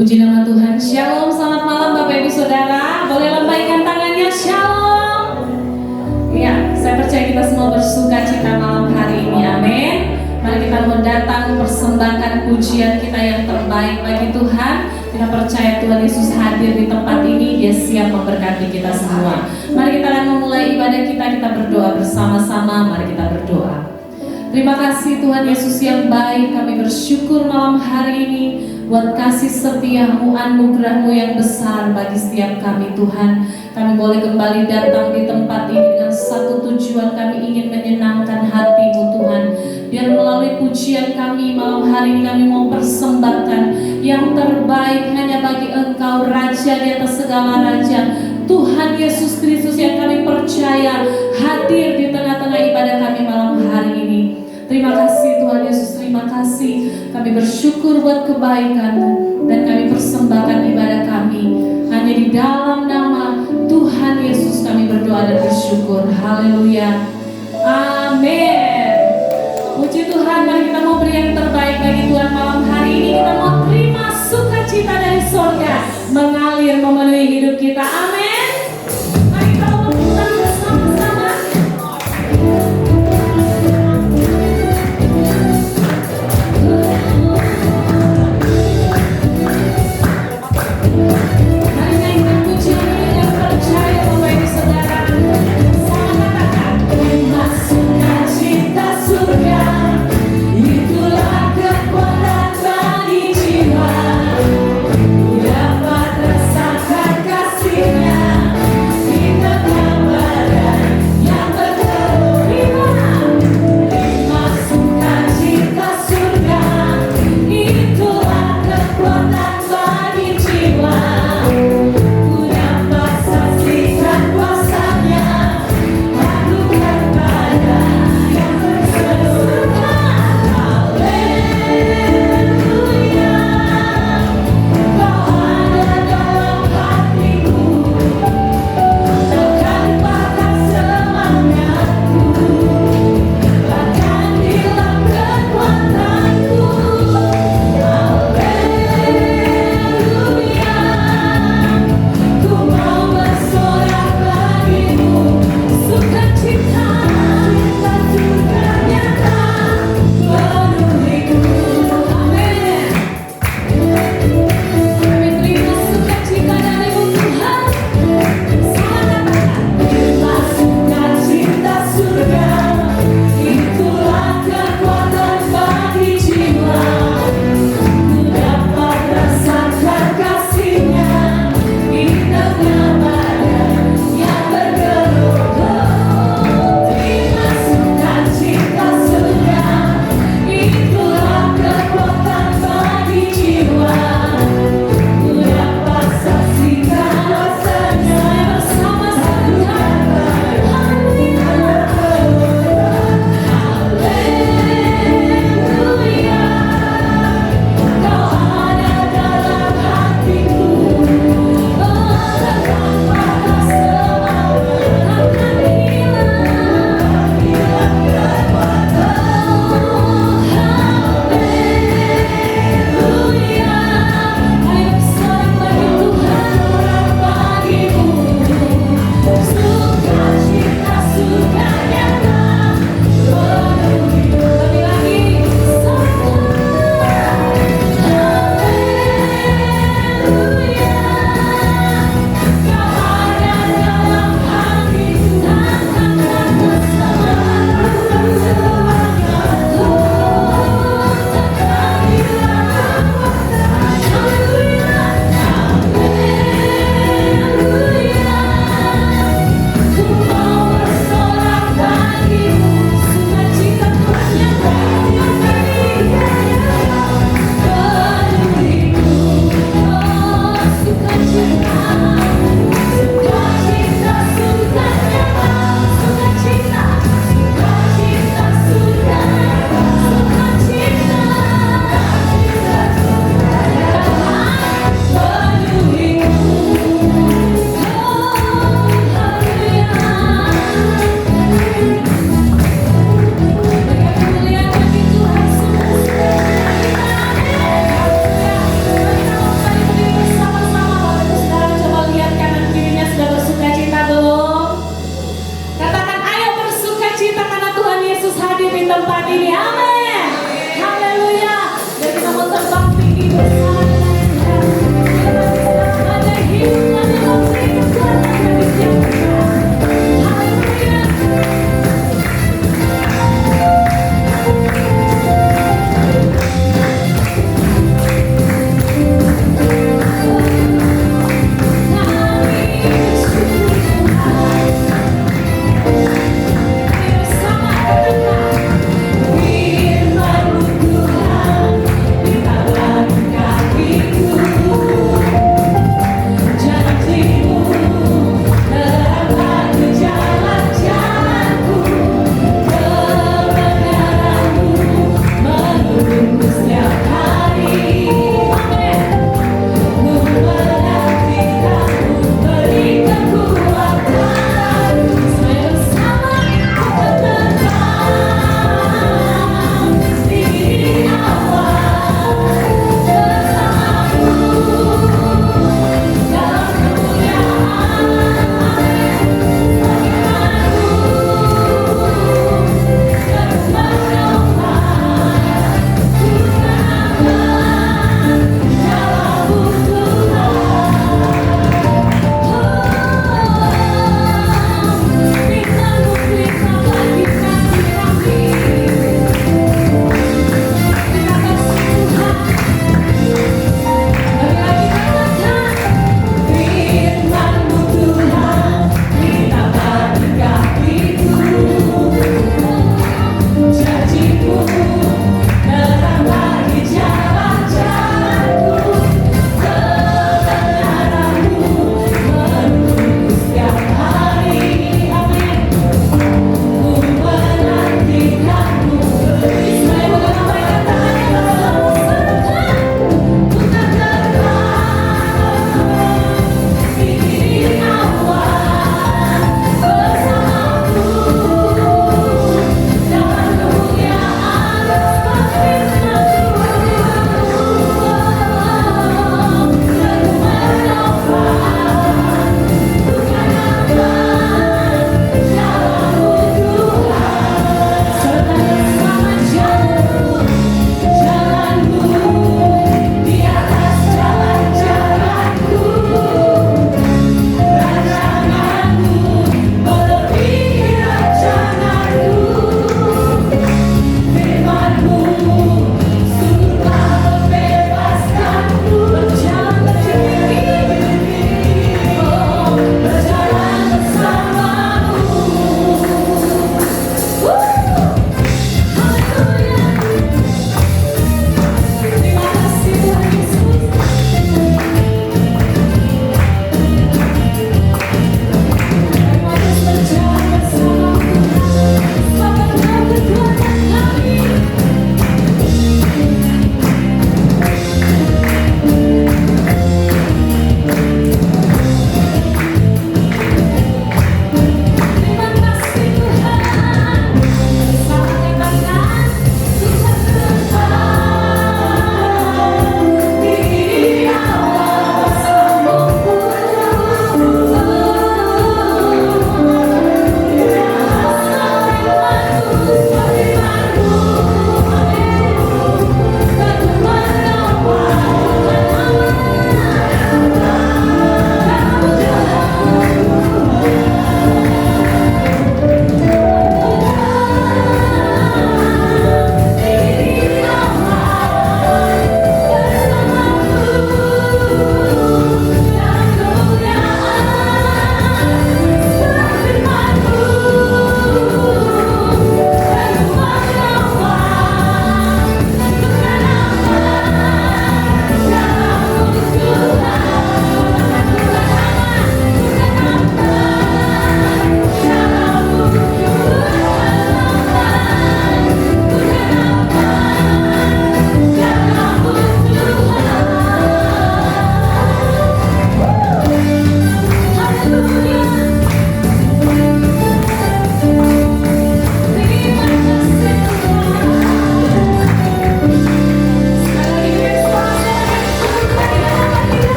Puji nama Tuhan. Shalom, selamat malam Bapak Ibu Saudara. Boleh lambaikan tangannya, shalom. Ya, saya percaya kita semua bersuka cita malam hari ini, amin. Mari kita mau datang mempersembahkan pujian kita yang terbaik bagi Tuhan. Kita percaya Tuhan Yesus hadir di tempat ini, Dia siap memberkati kita semua. Mari kita akan memulai ibadah kita berdoa bersama-sama. Mari kita berdoa. Terima kasih Tuhan Yesus yang baik, kami bersyukur malam hari ini buat kasih setia-Mu, anugerah-Mu yang besar bagi setiap kami Tuhan. Kami boleh kembali datang di tempat ini dengan satu tujuan, kami ingin menyenangkan hati-Mu Tuhan. Biar melalui pujian kami malam hari ini kami mau persembahkan yang terbaik hanya bagi Engkau, Raja di atas segala raja, Tuhan Yesus Kristus yang kami percaya hadir di tengah-tengah ibadah kami malam hari ini. Terima kasih Tuhan Yesus, terima kasih. Kami bersyukur buat kebaikan dan kami persembahkan ibadah kami hanya di dalam nama Tuhan Yesus kami berdoa dan bersyukur. Haleluya, amin. Puji Tuhan, mari kita mau beri yang terbaik bagi Tuhan malam hari ini. Kita mau terima sukacita dari surga mengalir memenuhi hidup kita, amin. Mari kita mau pulang bersama-sama. Mari naikkan pujian yang percaya Bapak Ibu Saudara. Sama katakan, terima sukacita surga, itulah kekuatan bagi jiwa, dapat rasakan kasih-Nya.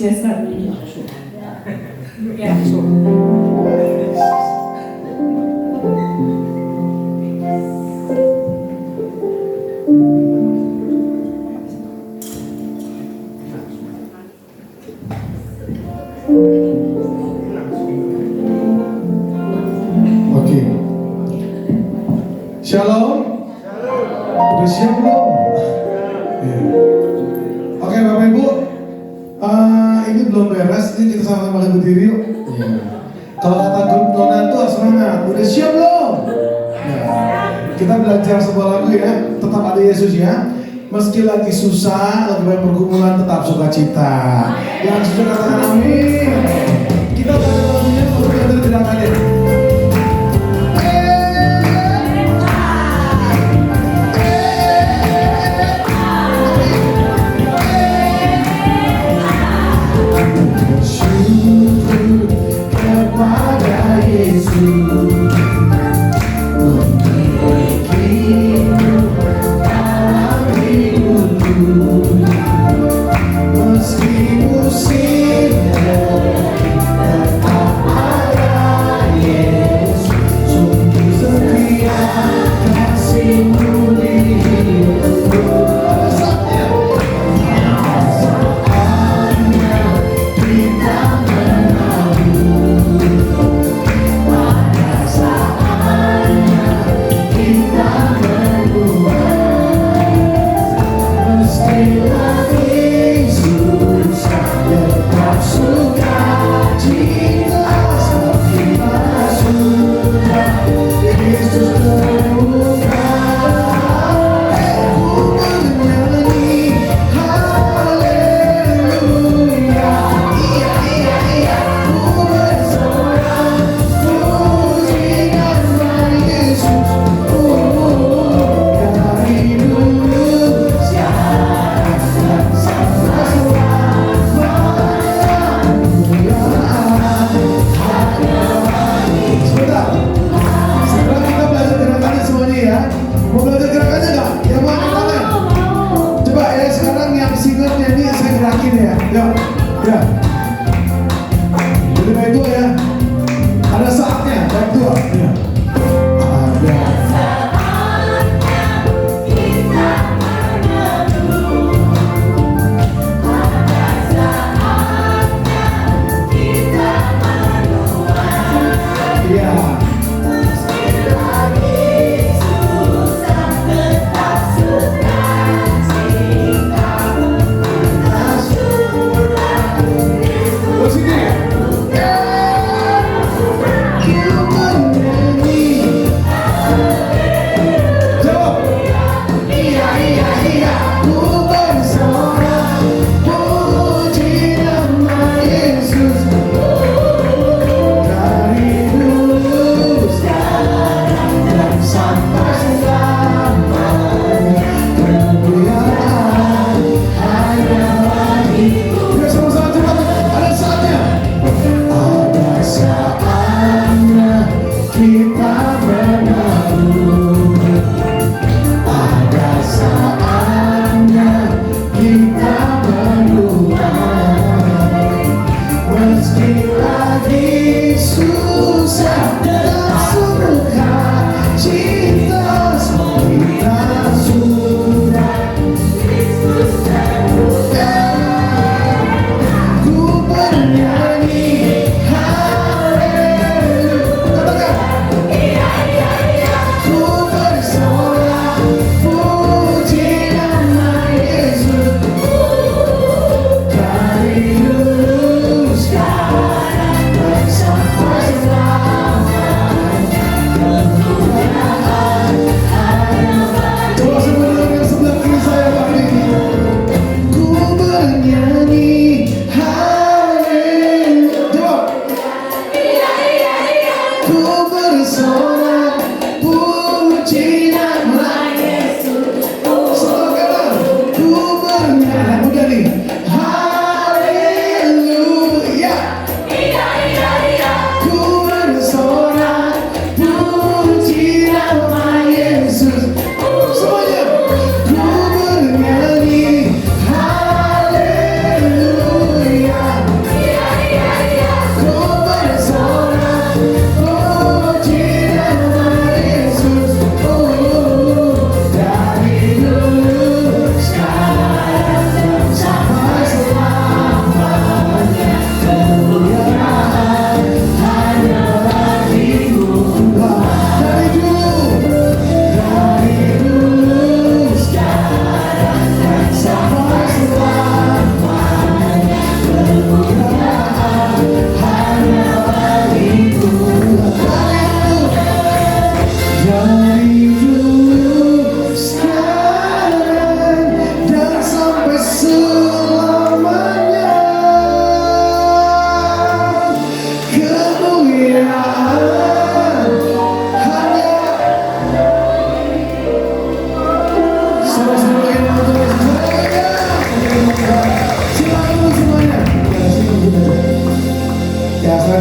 Jason. Ya. Oke. Shalom. Udah siap belum? Ya. Oke Bapak Ibu, ini belum beres, ini kita sama-sama lagi berdiri yuk. Ya. Kalau kata grup Nona itu semangat, udah siap belum? Ya. Kita belajar sebuah lagu ya, tetap ada Yesus ya. Meski lagi susah, lagi banyak pergumulan, tetap sukacita. Yang sudah katakan amin. Kita belajar lagunya, lalu kita gerakannya.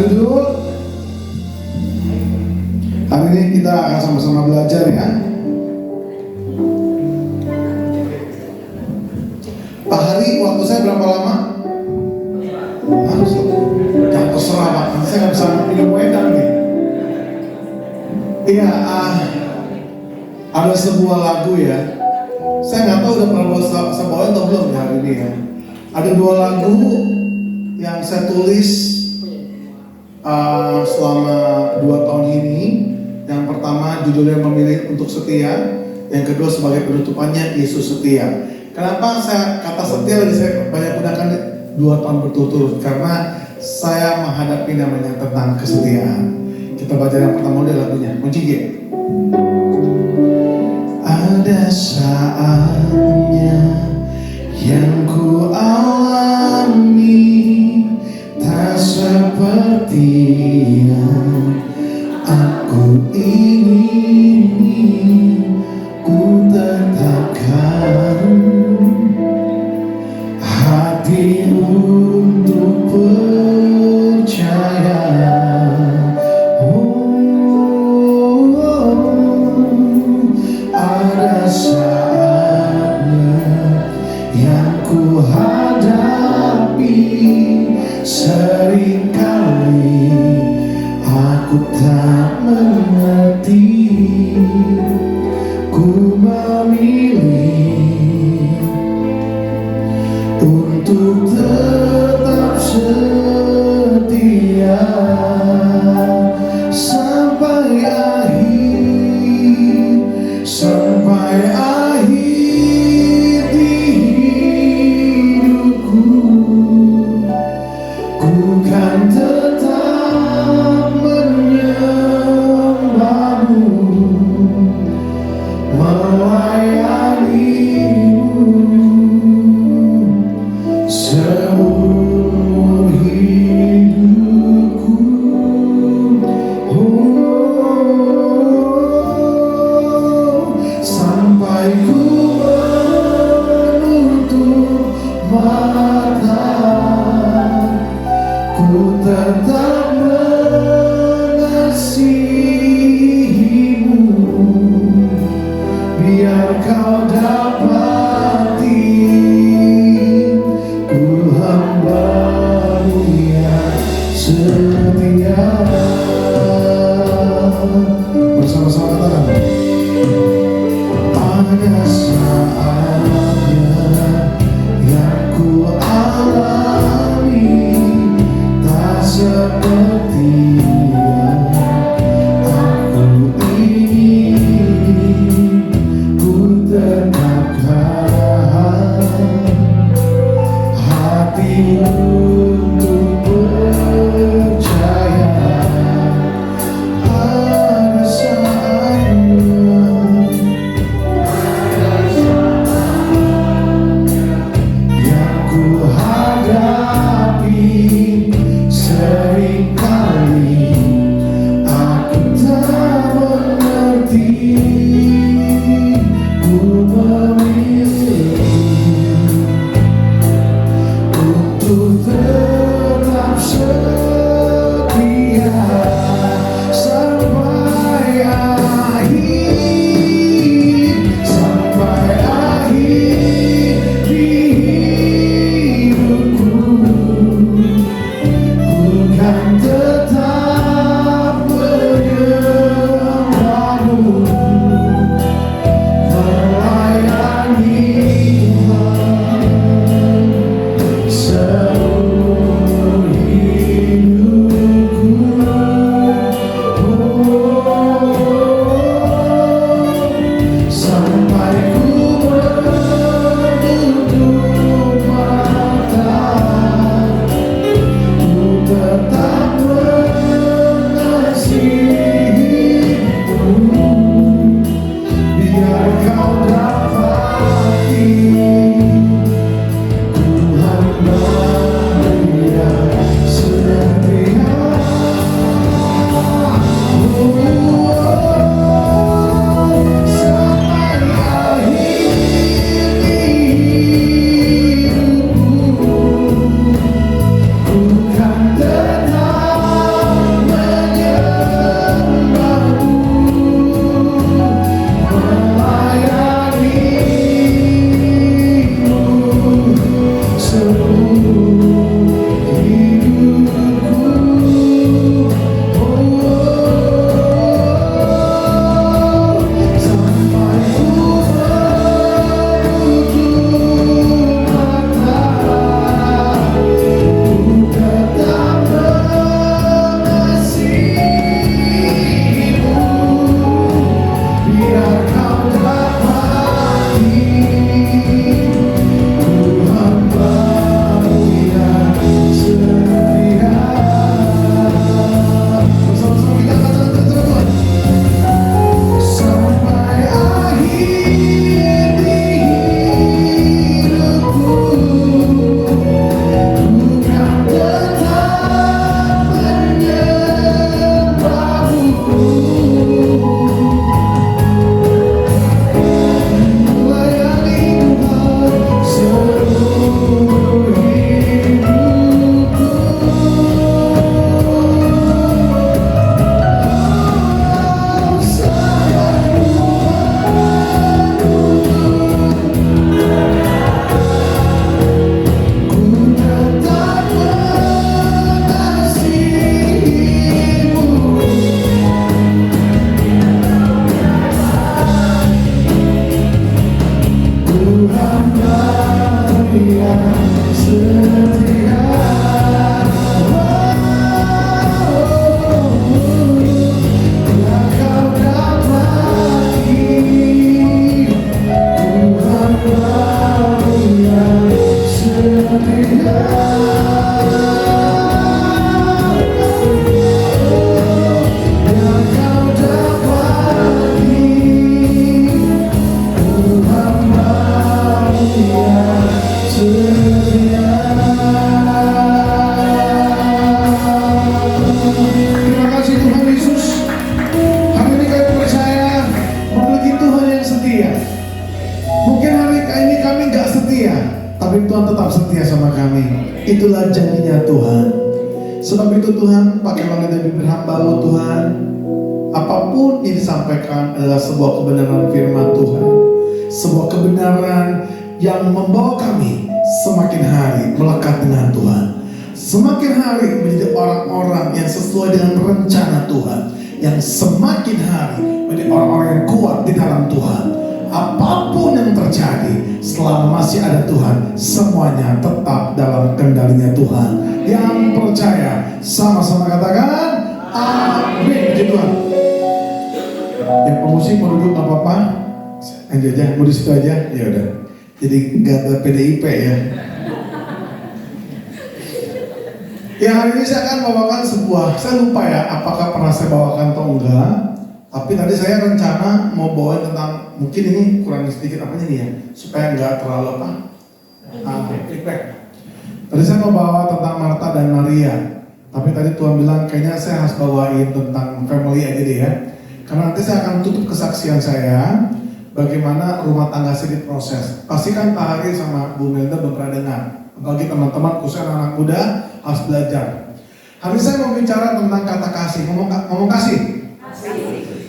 Silakan duduk. Hari ini kita akan sama-sama belajar ya. Pak Hari, waktu saya berapa lama? Jangan terserah Pak, saya nggak bisa minum wedang nih. Iya, ada sebuah lagu ya. Saya nggak tahu udah pernah saya bawain atau belum ya hari ini ya. Ada dua lagu yang saya tulis selama 2 tahun ini. Yang pertama judulnya Memilih untuk Setia, yang kedua sebagai penutupannya Yesus Setia. Kenapa saya kata setia lagi saya banyak gunakan 2 tahun berturut-turut? Karena saya menghadapi namanya tentang kesetiaan. Kita baca yang pertama dulu lagunya, kunci G. Ada saatnya yang ku alami tak seperti yang aku ingini, ku tetapkan hati untuk percaya. Ada saatnya yang ku hadapi, seringkali aku tak mengerti, ku memilih untuk tetap setia sampai akhir, sampai akhir hidupku. Ku kan tetap menyembahmu, melayanimu seumur hidupku. Sampai ku menutup mata, ku tetap mengasihimu, biar kau dapati ku hamba-Mu yang setia. Bersama-sama katakan. Ada saatnya yang ku alami tak seperti yang aku ingin, ku tetapkan itulah janjinya Tuhan. Sebab itu Tuhan, pakai melalui bibir hamba-Mu Tuhan, apapun yang disampaikan adalah sebuah kebenaran firman Tuhan, sebuah kebenaran yang membawa kami semakin hari melekat dengan Tuhan, semakin hari menjadi orang-orang yang sesuai dengan rencana Tuhan, yang semakin hari menjadi orang-orang yang kuat di dalam Tuhan. Apapun yang terjadi, selama masih ada Tuhan, semuanya tetap dalam kendalinya Tuhan. Yang percaya sama-sama katakan amin. Puji Tuhan. Yang pemusik mau duduk gak apa-apa, aja mau di situ aja, ya udah. Jadi gak ada PDIP ya. Ya, hari ini saya akan bawakan sebuah, saya lupa ya apakah pernah saya bawakan atau enggak. Tapi tadi saya rencana mau bawa tentang, mungkin ini kurang sedikit apanya nih ya, supaya nggak terlalu apa, feedback. Tadi saya mau bawa tentang Marta dan Maria, tapi tadi Tuhan bilang kayaknya saya harus bawain tentang family aja deh ya. Karena nanti saya akan tutup kesaksian saya, bagaimana rumah tangga saya diproses. Pasti kan Pak Hari sama Bu Melda belum pernah dengar. Bagi teman-teman khususnya anak muda harus belajar. Hari ini saya mau bicara tentang kata kasih, ngomong kasih.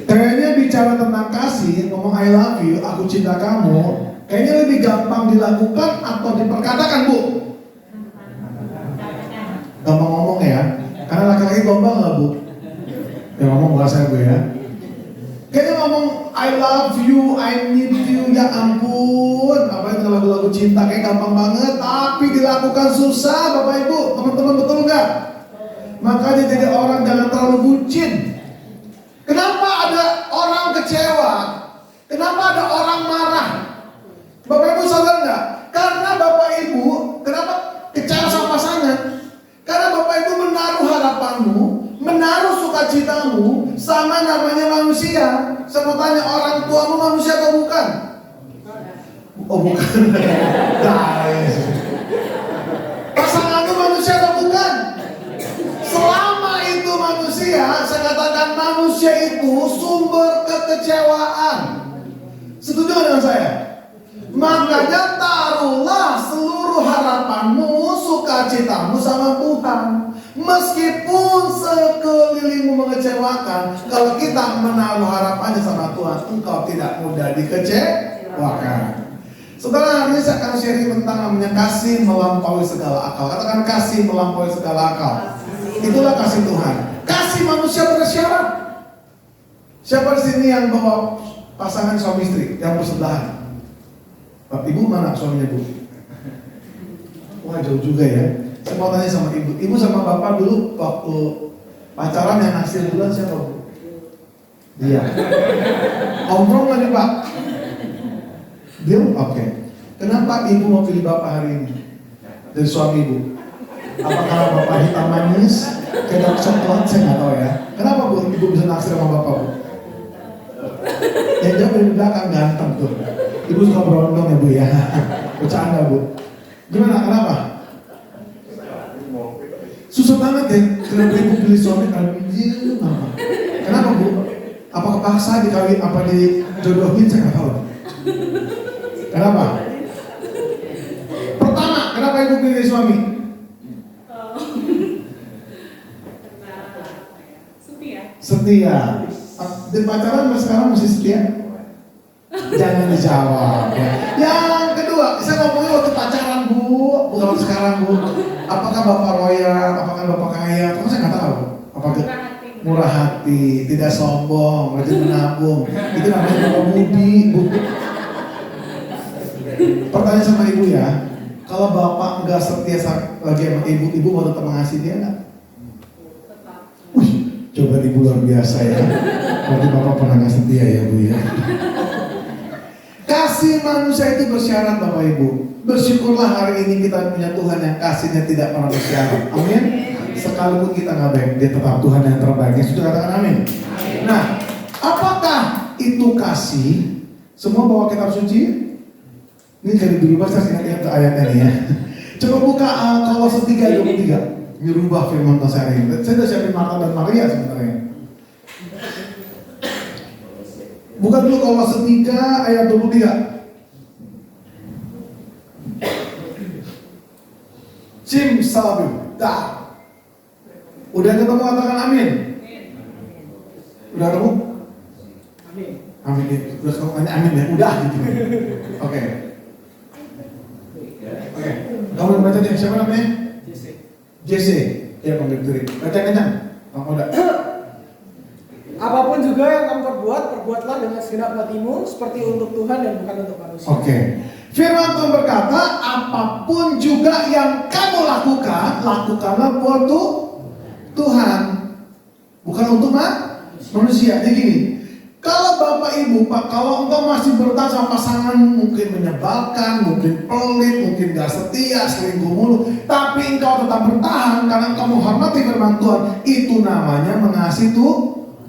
Kayaknya bicara tentang kasih, ngomong I love you, aku cinta kamu, kayaknya lebih gampang dilakukan atau diperkatakan, Bu? Gampang ngomong ya, karena laki-laki gombal nggak, Bu? Ya ngomong bahasa Bu ya. Kayaknya ngomong I love you, I need you, ya ampun, apa itu lagu-lagu cinta kayak gampang banget, tapi dilakukan susah, Bapak Ibu, teman-teman, betul nggak? Makanya jadi orang jangan terlalu bucin. Kenapa ada orang kecewa? Kenapa ada orang marah? Bapak Ibu sadar nggak? Karena Bapak Ibu, kenapa kecewa sama pasangan? Karena Bapak Ibu menaruh harapanmu, menaruh sukacitamu sama namanya manusia. Saya mau tanya, orang tuamu manusia atau bukan? Oh bukan. Pasanganmu manusia atau bukan? Selama itu manusia, saya katakan manusia itu sumber kekecewaan. Setuju dengan saya? Makanya taruhlah seluruh harapanmu, sukacitamu sama Tuhan. Meskipun sekelilingmu mengecewakan, kalau kita menaruh harapannya sama Tuhan, engkau tidak mudah dikecewakan. Saudara, hari ini saya akan sharing tentang namanya kasih melampaui segala akal. Katakan kasih melampaui segala akal. Itulah kasih Tuhan. Kasih manusia bersyarat. Siapa di sini yang bawa pasangan suami istri yang bersebelahan? Bapak Ibu mana suaminya, Bu? Wah, jauh juga ya. Saya mau tanya sama Ibu. Ibu sama Bapak dulu waktu pacaran yang naksir duluan siapa, Bu? Dia. Omrong lagi, Pak. Dia? Oke. Kenapa Ibu mau pilih Bapak hari ini dari suami Ibu? Apa karena Bapak hitam manis, kayak dark coklat, saya nggak tahu ya. Kenapa, Bu, Ibu bisa naksir sama Bapak, Bu? Yang jauh dari belakang ganteng tuh. Ibu suka berondong ya, Bu ya. Bercanda, Bu. Gimana, kenapa? Susah banget ya, kenapa Ibu pilih suami kalian? Kenapa, Bu? Apa kepaksa dikawin, apa dijodohin, saya nggak tahu. Kenapa? Pertama, kenapa Ibu pilih suami? Setia. Di pacaran sekarang masih setia? Jangan dijawab ya. Yang kedua, saya ngomongin waktu pacaran, Bu, bukan waktu sekarang, Bu. Apakah Bapak royal, apakah Bapak kaya? Kamu saya nggak tahu. Apakah murah hati, tidak sombong, rajin menabung. Itu namanya Bapak Budi, Bu. Pertanyaan sama Ibu ya, kalau Bapak nggak setia lagi sama Ibu, Ibu mau tetap mengasihi dia nggak? Wih, coba Ibu luar biasa ya. Berarti Bapak pernah nggak setia ya, Bu ya. Kasih manusia itu bersyarat, Bapak Ibu. Bersyukurlah hari ini kita punya Tuhan yang kasihnya tidak pernah bersyarat. Amin. Sekalipun kita nggak baik, dia tetap Tuhan yang terbaik. Sudah katakan amin. Nah, apakah itu kasih? Semua bawa kitab suci? Ini dari dulu bahasa ingat ayatnya nih ya. Coba buka Kolose 3:23. Ini rubah firman Tuhan hari ini. Saya sudah siapin Marta dan Maria sebenarnya. Buka dulu Kolose 3 ayat 23. Salabim. Dah. Udah ketemu, katakan amin. Udah ketemu? Amin. Amin. Udah ketemu, amin ya. Udah gitu. Oke. Oke. Kamu baca deh, siapa namanya? JC. Ya, panggil diri. Baca kencang. Kamu udah. Apapun juga yang kamu perbuatlah dengan segenap hatimu seperti untuk Tuhan dan bukan untuk manusia. Oke. Firman Tuhan berkata, apapun juga yang kamu lakukan, lakukanlah buat Tuhan, bukan untuk manusia. Jadi gini, kalau Bapak Ibu, Pak, kalau engkau masih bertahan sama pasangan mungkin menyebalkan, mungkin pelit, mungkin gak setia, selingkuh mulu, tapi engkau tetap bertahan karena engkau menghormati firman Tuhan, itu namanya mengasihi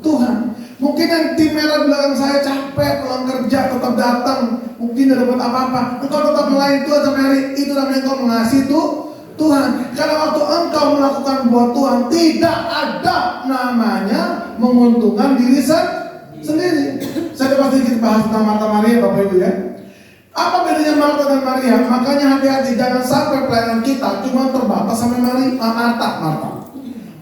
Tuhan. Mungkin yang tim merah belakang saya capek pulang kerja tetap datang, mungkin tidak dapat apa-apa, engkau tetap melayani Tuhan sampai hari itu namanya engkau mengasihi Tuhan. Karena waktu engkau melakukan buat Tuhan, tidak ada namanya menguntungkan diri sendiri. Saya pasti sedikit bahas tentang Marta Maria, Bapak Ibu ya. Apa bedanya Marta dan Maria? Makanya hati-hati, jangan sampai pelayanan kita cuma terbatas sampai Marta.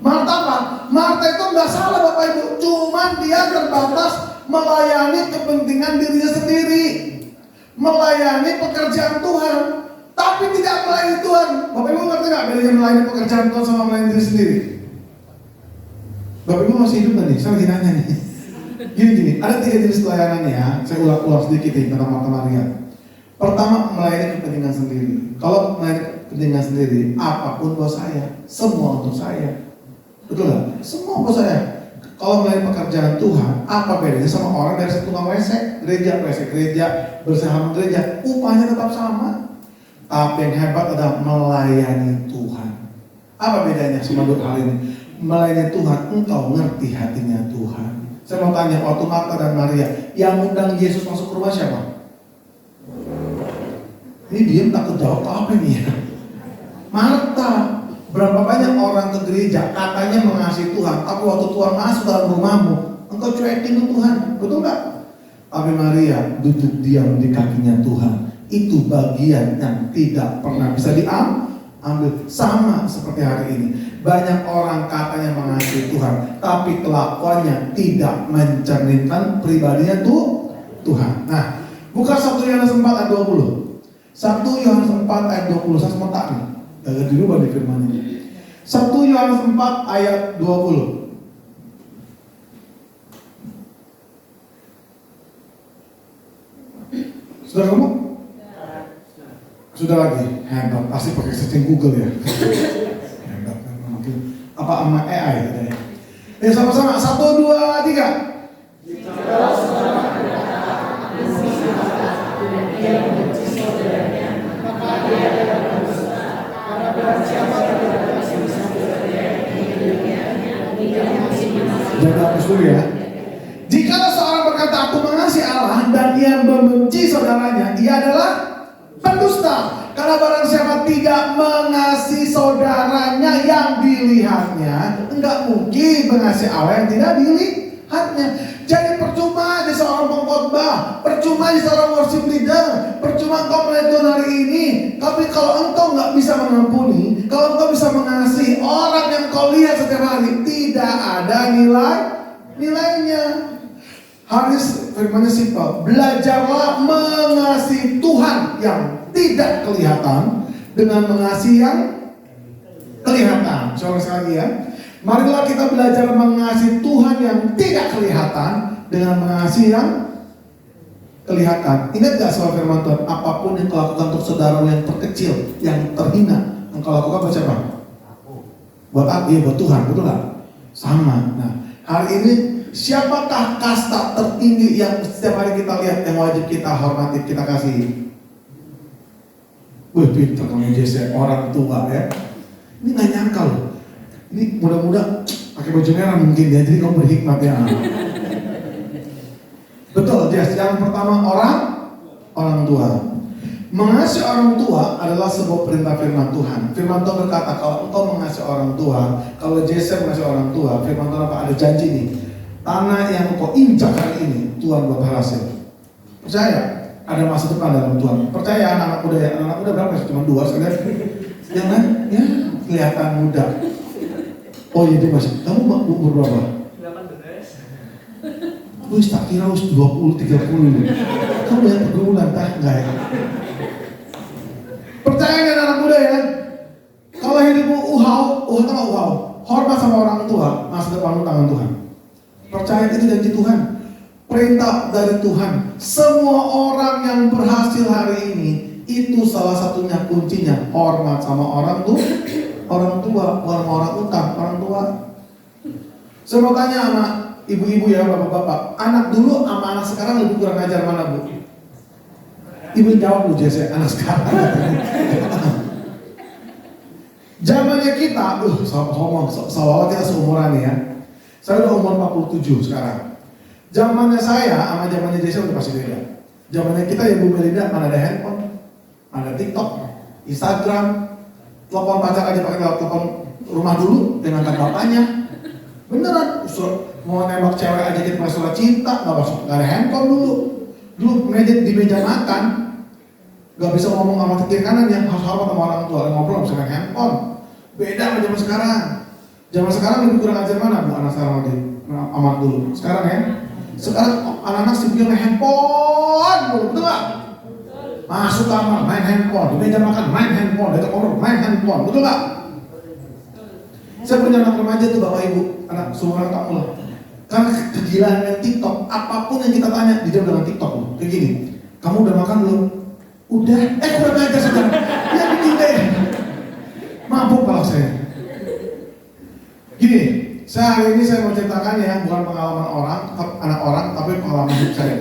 Marta apa? Marta itu nggak salah Bapak Ibu, cuman dia terbatas melayani kepentingan dirinya sendiri, melayani pekerjaan Tuhan, tapi tidak melayani Tuhan. Bapak Ibu ngerti nggak bedanya melayani pekerjaan Tuhan sama melayani diri sendiri? Bapak Ibu masih hidup tadi? Saya lagi nanya nih. Gini, ada 3 jenis pelayanan ya. Saya ulang sedikit nih tentang Marta Maria. Pertama, melayani kepentingan sendiri. Kalau melayani kepentingan sendiri, apapun bos saya, semua untuk saya. Betul nggak? Semua bos saya. Kalau melayani pekerjaan Tuhan, apa bedanya sama orang dari tukang WC gereja, bersama gereja, upahnya tetap sama. Tapi yang hebat adalah melayani Tuhan. Apa bedanya sama 2 hal ini? Melayani Tuhan, engkau ngerti hatinya Tuhan. Saya mau tanya, waktu Marta dan Maria yang undang Yesus masuk ke rumah siapa? Ini diam takut jawab apa ini ya? Marta. Berapa banyak orang ke gereja katanya mengasihi Tuhan, tapi waktu Tuhan masuk dalam rumahmu, engkau cuekin ke Tuhan, betul nggak? Tapi Maria duduk diam di kakinya Tuhan. Itu bagian yang tidak pernah bisa diambil. Sama seperti hari ini. Banyak orang katanya mengasihi Tuhan, tapi kelakuannya tidak mencerminkan pribadinya Tuhan. Nah, buka 1 Yohanes 4 ayat 20. 1 Yohanes 4 ayat 20. Saya semua tak nih. Agak dirubah di firman ini. 1 Yohanes 4 ayat 20. Sudah kamu? Sudah lagi? Hebat, pasti pakai searching Google ya. Hebat, mungkin apa sama AI katanya. Sama-sama, 1, 2, 3. Jangan hapus dulu ya. Jikalau seorang berkata aku mengasihi Allah dan ia membenci saudaranya, ia adalah pendusta. Karena barang siapa tidak mengasihi saudaranya yang dilihatnya, enggak mungkin mengasihi Allah yang tidak dilihatnya. Jadi percuma jadi seorang pengkhotbah, percuma jadi seorang worship leader, percuma engkau melayani Tuhan hari ini. Tapi kalau engkau nggak bisa mengampuni, kalau engkau bisa mengasihi orang yang kau lihat setiap hari, tidak ada nilainya. Harus firmannya simpel. Belajarlah mengasihi Tuhan yang tidak kelihatan dengan mengasihi yang kelihatan. Coba sekali ya. Marilah kita belajar mengasihi Tuhan yang tidak kelihatan dengan mengasihi yang kelihatan. Ingat gak soal firman Tuhan? Apapun yang kau lakukan untuk saudara yang terkecil, yang terhina, yang kau lakukan buat siapa? Buat aku, ya buat Tuhan, betul gak? Sama. Nah, hari ini siapakah kasta tertinggi yang setiap hari kita lihat, yang wajib kita hormati, kita kasihi? Wih, pintar kamu Jesse, orang tua ya. Ini gak nyangka loh. Ini mudah-mudahan pakai baju merah mungkin ya, jadi kamu berhikmat ya. Betul, Jess. Yang pertama orang tua. Mengasihi orang tua adalah sebuah perintah firman Tuhan. Firman Tuhan berkata kalau engkau mengasihi orang tua, kalau Jesse mengasihi orang tua, firman Tuhan apa? Ada janji nih. Tanah yang engkau injak hari ini, Tuhan buat hasil. Percaya? Ada masa depan dalam Tuhan. Percaya anak muda ya? Anak muda berapa sih? Cuma 2 sekalian. Yang lain? Ya, kelihatan muda. Oh iya Mas, kamu umur berapa? 18. Wih, tak kira us 20-30. Kamu yang pergumulan, tak enggak ya? Percaya nggak anak muda ya? Kalau hidupmu hormat sama orang tua, masa depanmu tangan Tuhan. Percaya itu janji Tuhan, perintah dari Tuhan. Semua orang yang berhasil hari ini, itu salah satunya kuncinya hormat sama orang tua, bukan orang utang, orang tua. Saya mau tanya sama ibu-ibu ya, bapak-bapak, anak dulu sama anak sekarang lebih kurang ajar mana bu? Ibu jawab lu Jesse, anak sekarang. Zamannya kita, seolah-olah kita seumuran ya. Saya udah umur 47 sekarang. Zamannya saya sama zamannya Jesse udah pasti beda. Zamannya kita ya Bu Melinda, mana ada handphone, ada TikTok, Instagram, telepon pacar aja pakai telepon rumah dulu dengan kata bapaknya. Beneran, mau nembak cewek aja kita pakai surat cinta, nggak ada handphone dulu. Dulu di meja makan, nggak bisa ngomong sama kiri kanan ya, harus hormat sama orang tua, ngobrol nggak bisa main handphone. Beda sama zaman sekarang. Zaman sekarang lebih kurang ajar mana bu anak sekarang lagi? Amat dulu. Sekarang ya, sekarang anak-anak sibuknya main handphone, betul nggak? Masuk kamar main handphone, di meja makan main handphone, di kamar main handphone, betul nggak? Saya punya anak remaja tuh bapak ibu, anak seumuran kamu lah. Karena kegilaan dengan TikTok, apapun yang kita tanya dijawab dengan TikTok loh. Kayak gini, kamu udah makan belum? Udah, kurang aja saudara. Ya begini deh. Mabuk kalau saya. Gini, hari ini saya mau ceritakan ya, bukan pengalaman anak orang, tapi pengalaman hidup saya.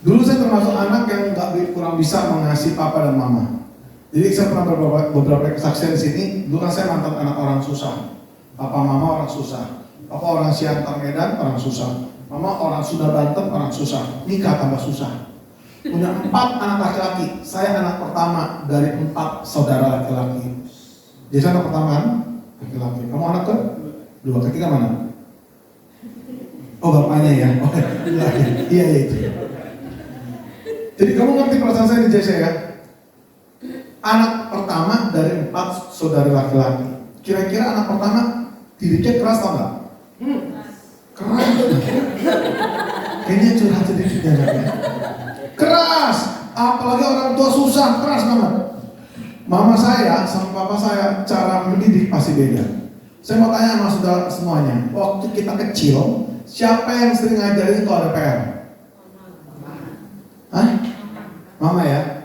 Dulu saya termasuk anak yang kurang bisa mengasihi papa dan mama. Jadi saya pernah beberapa kesaksian di sini. Dulu kan saya mantan anak orang susah. Papa mama orang susah. Papa orang Siantar Medan orang susah. Mama orang Sunda Banten orang susah. Nikah tambah susah. Punya 4 anak laki-laki. Saya anak pertama dari 4 saudara laki-laki. Jadi saya anak pertama laki-laki. Kamu anak ke? 2, ketiga mana? Oh bapaknya ya. Oh, iya itu. Jadi kamu ngerti perasaan saya di JC ya? Anak pertama dari 4 saudara laki-laki. Kira-kira anak pertama didiknya keras atau enggak? Keras. Kayaknya curhat sedikit ya. Keras. Apalagi orang tua susah, keras banget. Mama saya sama papa saya cara mendidik pasti beda. Saya mau tanya sama saudara semuanya, waktu kita kecil, siapa yang sering ngajarin kalau ada PR? Hah? Mama ya?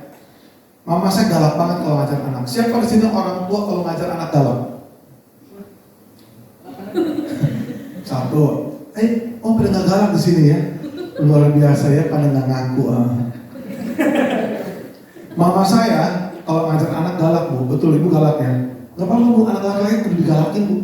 Mama saya galak banget kalau ngajar anak. Siapa di sini orang tua kalau ngajar anak galak? 1. Pada nggak galak di sini ya? Luar biasa ya, pada nggak ngaku. Mama saya kalau ngajar anak galak bu, betul ibu galak ya? Gak apa-apa bu, anak laki-laki kudu digalakin bu.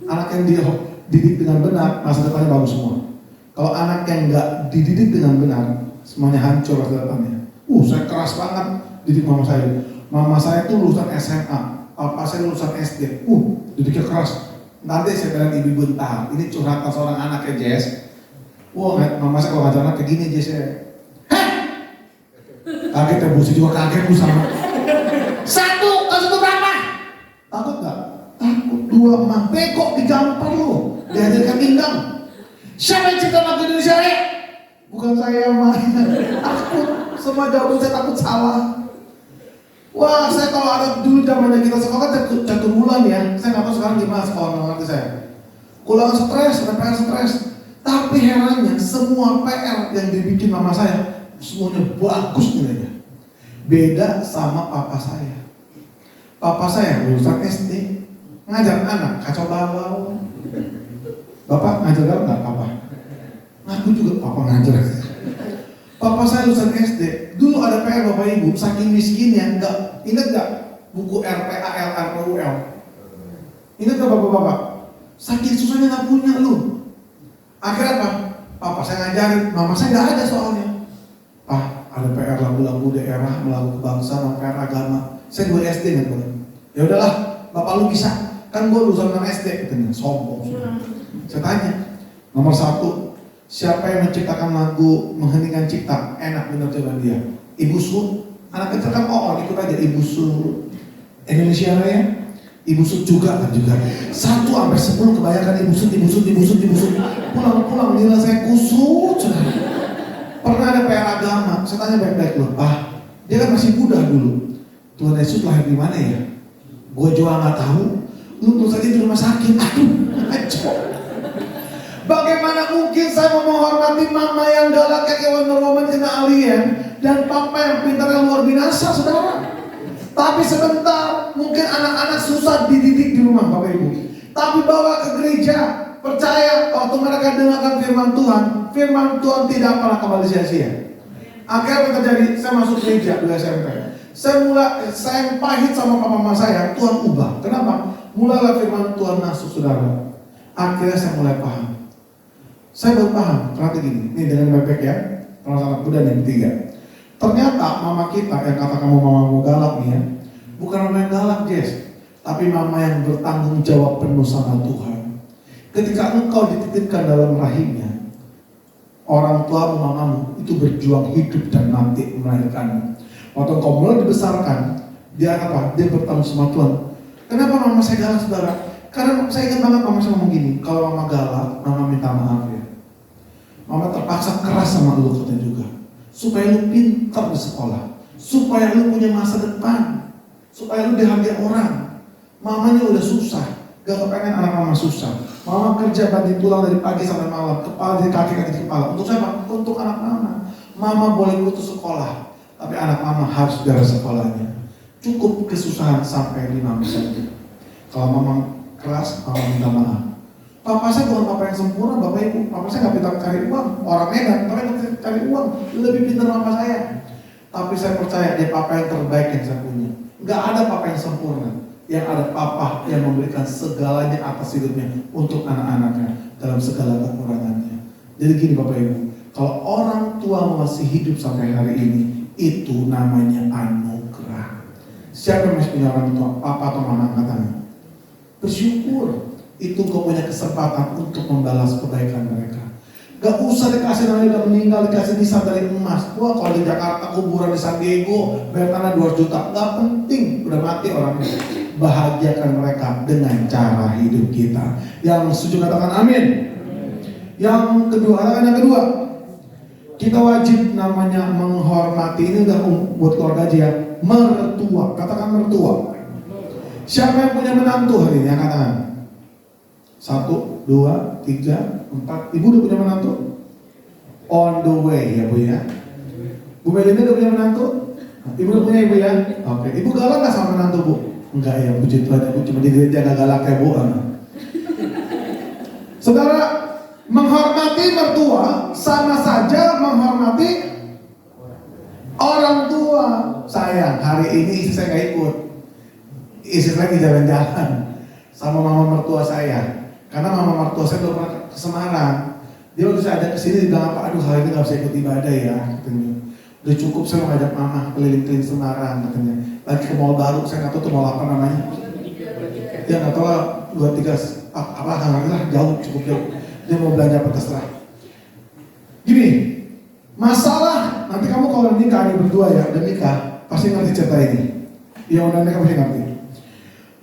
Anak yang dididik dengan benar, masa depannya bagus semua. Kalau anak yang nggak dididik dengan benar, semuanya hancur masa depannya. Saya keras banget didik mama saya. Mama saya tuh lulusan SMA, papa saya lulusan SD. Didiknya keras. Nanti saya bilang ibu bentar, ini curhatan seorang anak ya Jess. Mama saya kalau ngajar anak kayak gini Jess ya. Kaget ya bu, saya juga kaget bu sama. 1 berapa? Takut gak? Takut. 2 emang bego digampar lu, diajarkan pinggang. Siapa yang cipta lagu Indonesia ya? Bukan saya main. Takut, semua jawaban saya takut salah. Wah, saya kalau ada dulu zamannya kita sekolah catur bulan ya. Saya nggak tahu sekarang gimana sekolah nggak ngerti saya. Kuliah stres, ada PR stres. Tapi herannya semua PR yang dibikin mama saya semuanya bagus nilainya. Beda sama papa saya. Papa saya lulusan SD, ngajar anak kacau balau. Bapak ngajar nggak papa? Ngaku juga papa ngajar. Papa saya lulusan SD, dulu ada PR bapak ibu, saking miskinnya, ingat nggak buku RPA, LRPUL? Ingat nggak bapak-bapak? Saking susahnya nggak punya lu. Akhirnya apa? Papa saya ngajarin, mama saya nggak ada soalnya. Pak, ada PR lagu-lagu daerah, lagu kebangsaan, PR agama. Saya 2 SD nggak boleh. Ya udahlah, bapak lu bisa. Kan gue lulusan 6 SD, katanya sombong. Saya tanya, nomor 1. Siapa yang menciptakan lagu Mengheningkan Cipta? Enak bener jawaban dia. Ibu Su. Anak kecil kan ikut aja Ibu Su. Indonesia Raya. Ibu juga kan juga. 1 sampai 10 kebanyakan ibu sut. Pulang nilai saya kusut. Pernah ada PR agama, saya tanya baik-baik loh, dia kan masih muda dulu. Tuhan Yesus lahir di mana ya? Gue juga nggak tahu. Lu tulis aja di rumah sakit. Aduh, bagaimana mungkin saya mau menghormati mama yang galak kayak Wonder Woman kena alien dan papa yang pintarnya luar biasa, saudara. Tapi sebentar, mungkin anak-anak susah dididik di rumah Bapak Ibu. Tapi bawa ke gereja, percaya waktu mereka dengarkan firman Tuhan tidak pernah kembali sia-sia. Akhirnya apa terjadi? Saya masuk gereja di SMP. Saya pahit sama papa mama saya, Tuhan ubah. Kenapa? Mulailah firman Tuhan masuk, saudara. Akhirnya saya mulai paham. Saya baru paham, ternyata gini, ini dengan bebek ya, anak muda yang ketiga. Ternyata mama kita yang kata kamu mamamu galak nih ya, bukan mama yang galak Jess, tapi mama yang bertanggung jawab penuh sama Tuhan. Ketika engkau dititipkan dalam rahimnya, orang tuamu mamamu itu berjuang hidup dan mati melahirkanmu. Waktu engkau mulai dibesarkan, dia apa? Dia bertanggung sama Tuhan. Kenapa mama saya galak, saudara? Karena saya ingat banget mama saya ngomong gini, kalau mama galak, mama minta maaf ya. Mama terpaksa keras sama lu katanya juga, supaya lu pintar di sekolah, supaya lu punya masa depan, supaya lu dihargai orang. Mamanya udah susah, gak kepengen anak mama susah. Mama kerja banting tulang dari pagi sampai malam, kepala dari kaki ke kepala. Untuk siapa? Untuk anak mama. Mama boleh putus sekolah, tapi anak mama harus beres sekolahnya. Cukup kesusahan sampai 5 saja. Kalau mama keras, mama minta maaf. Papa saya bukan papa yang sempurna, Bapak Ibu. Papa saya gak pintar cari uang, orang Medan, tapi gak cari uang. Lebih pintar mama saya. Tapi saya percaya dia papa yang terbaik yang saya punya. Gak ada papa yang sempurna. Yang ada papa yang memberikan segalanya atas hidupnya untuk anak-anaknya dalam segala kekurangannya. Jadi gini Bapak Ibu, kalau orang tua masih hidup sampai hari ini, itu namanya anugerah. Siapa yang masih punya orang tua, papa atau mama angkatannya? Bersyukur, itu kau punya kesempatan untuk membalas kebaikan mereka. Gak usah dikasih namanya udah meninggal, dikasih nisan dari emas. Wah kalau di Jakarta kuburan di San Diego bayar tanah 2 juta, gak penting, udah mati orangnya. Bahagiakan mereka dengan cara hidup kita. Yang setuju katakan amin. Yang kedua, katakan yang kedua, kita wajib namanya menghormati, ini udah buat keluarga aja ya, mertua. Katakan mertua. Siapa yang punya menantu hari ini? Yang katakan 1, 2, 3, 4. Ibu udah punya menantu? On the way ya Bu ya. Bu Melinda udah punya menantu? Ibu udah punya Ibu ya? Oke. Ibu galak gak sama menantu Bu? Enggak ya, puji Tuhan, Ibu cuma jaga galak ya Bu. Saudara, menghormati mertua sama saja menghormati orang tua. Sayang, hari ini istri saya gak ikut. Istri saya lagi jalan-jalan sama mama mertua saya. Karena mama mertua saya belum pernah ke Semarang. Dia waktu saya ajak ke sini bilang apa? Aduh, hari ini nggak bisa ikut ibadah ya, katanya. Udah cukup saya mau ngajak mama keliling-keliling Semarang, katanya. Lagi ke mall baru, saya nggak tahu tuh mall apa namanya. Ya nggak tahu lah, 2, 3 apa lah, jauh, cukup jauh. Dia mau belanja apa terserah. Gini, masalah nanti kamu kalau nikah nih berdua ya, udah nikah, pasti ngerti cerita ini. Yang udah nikah pasti ngerti.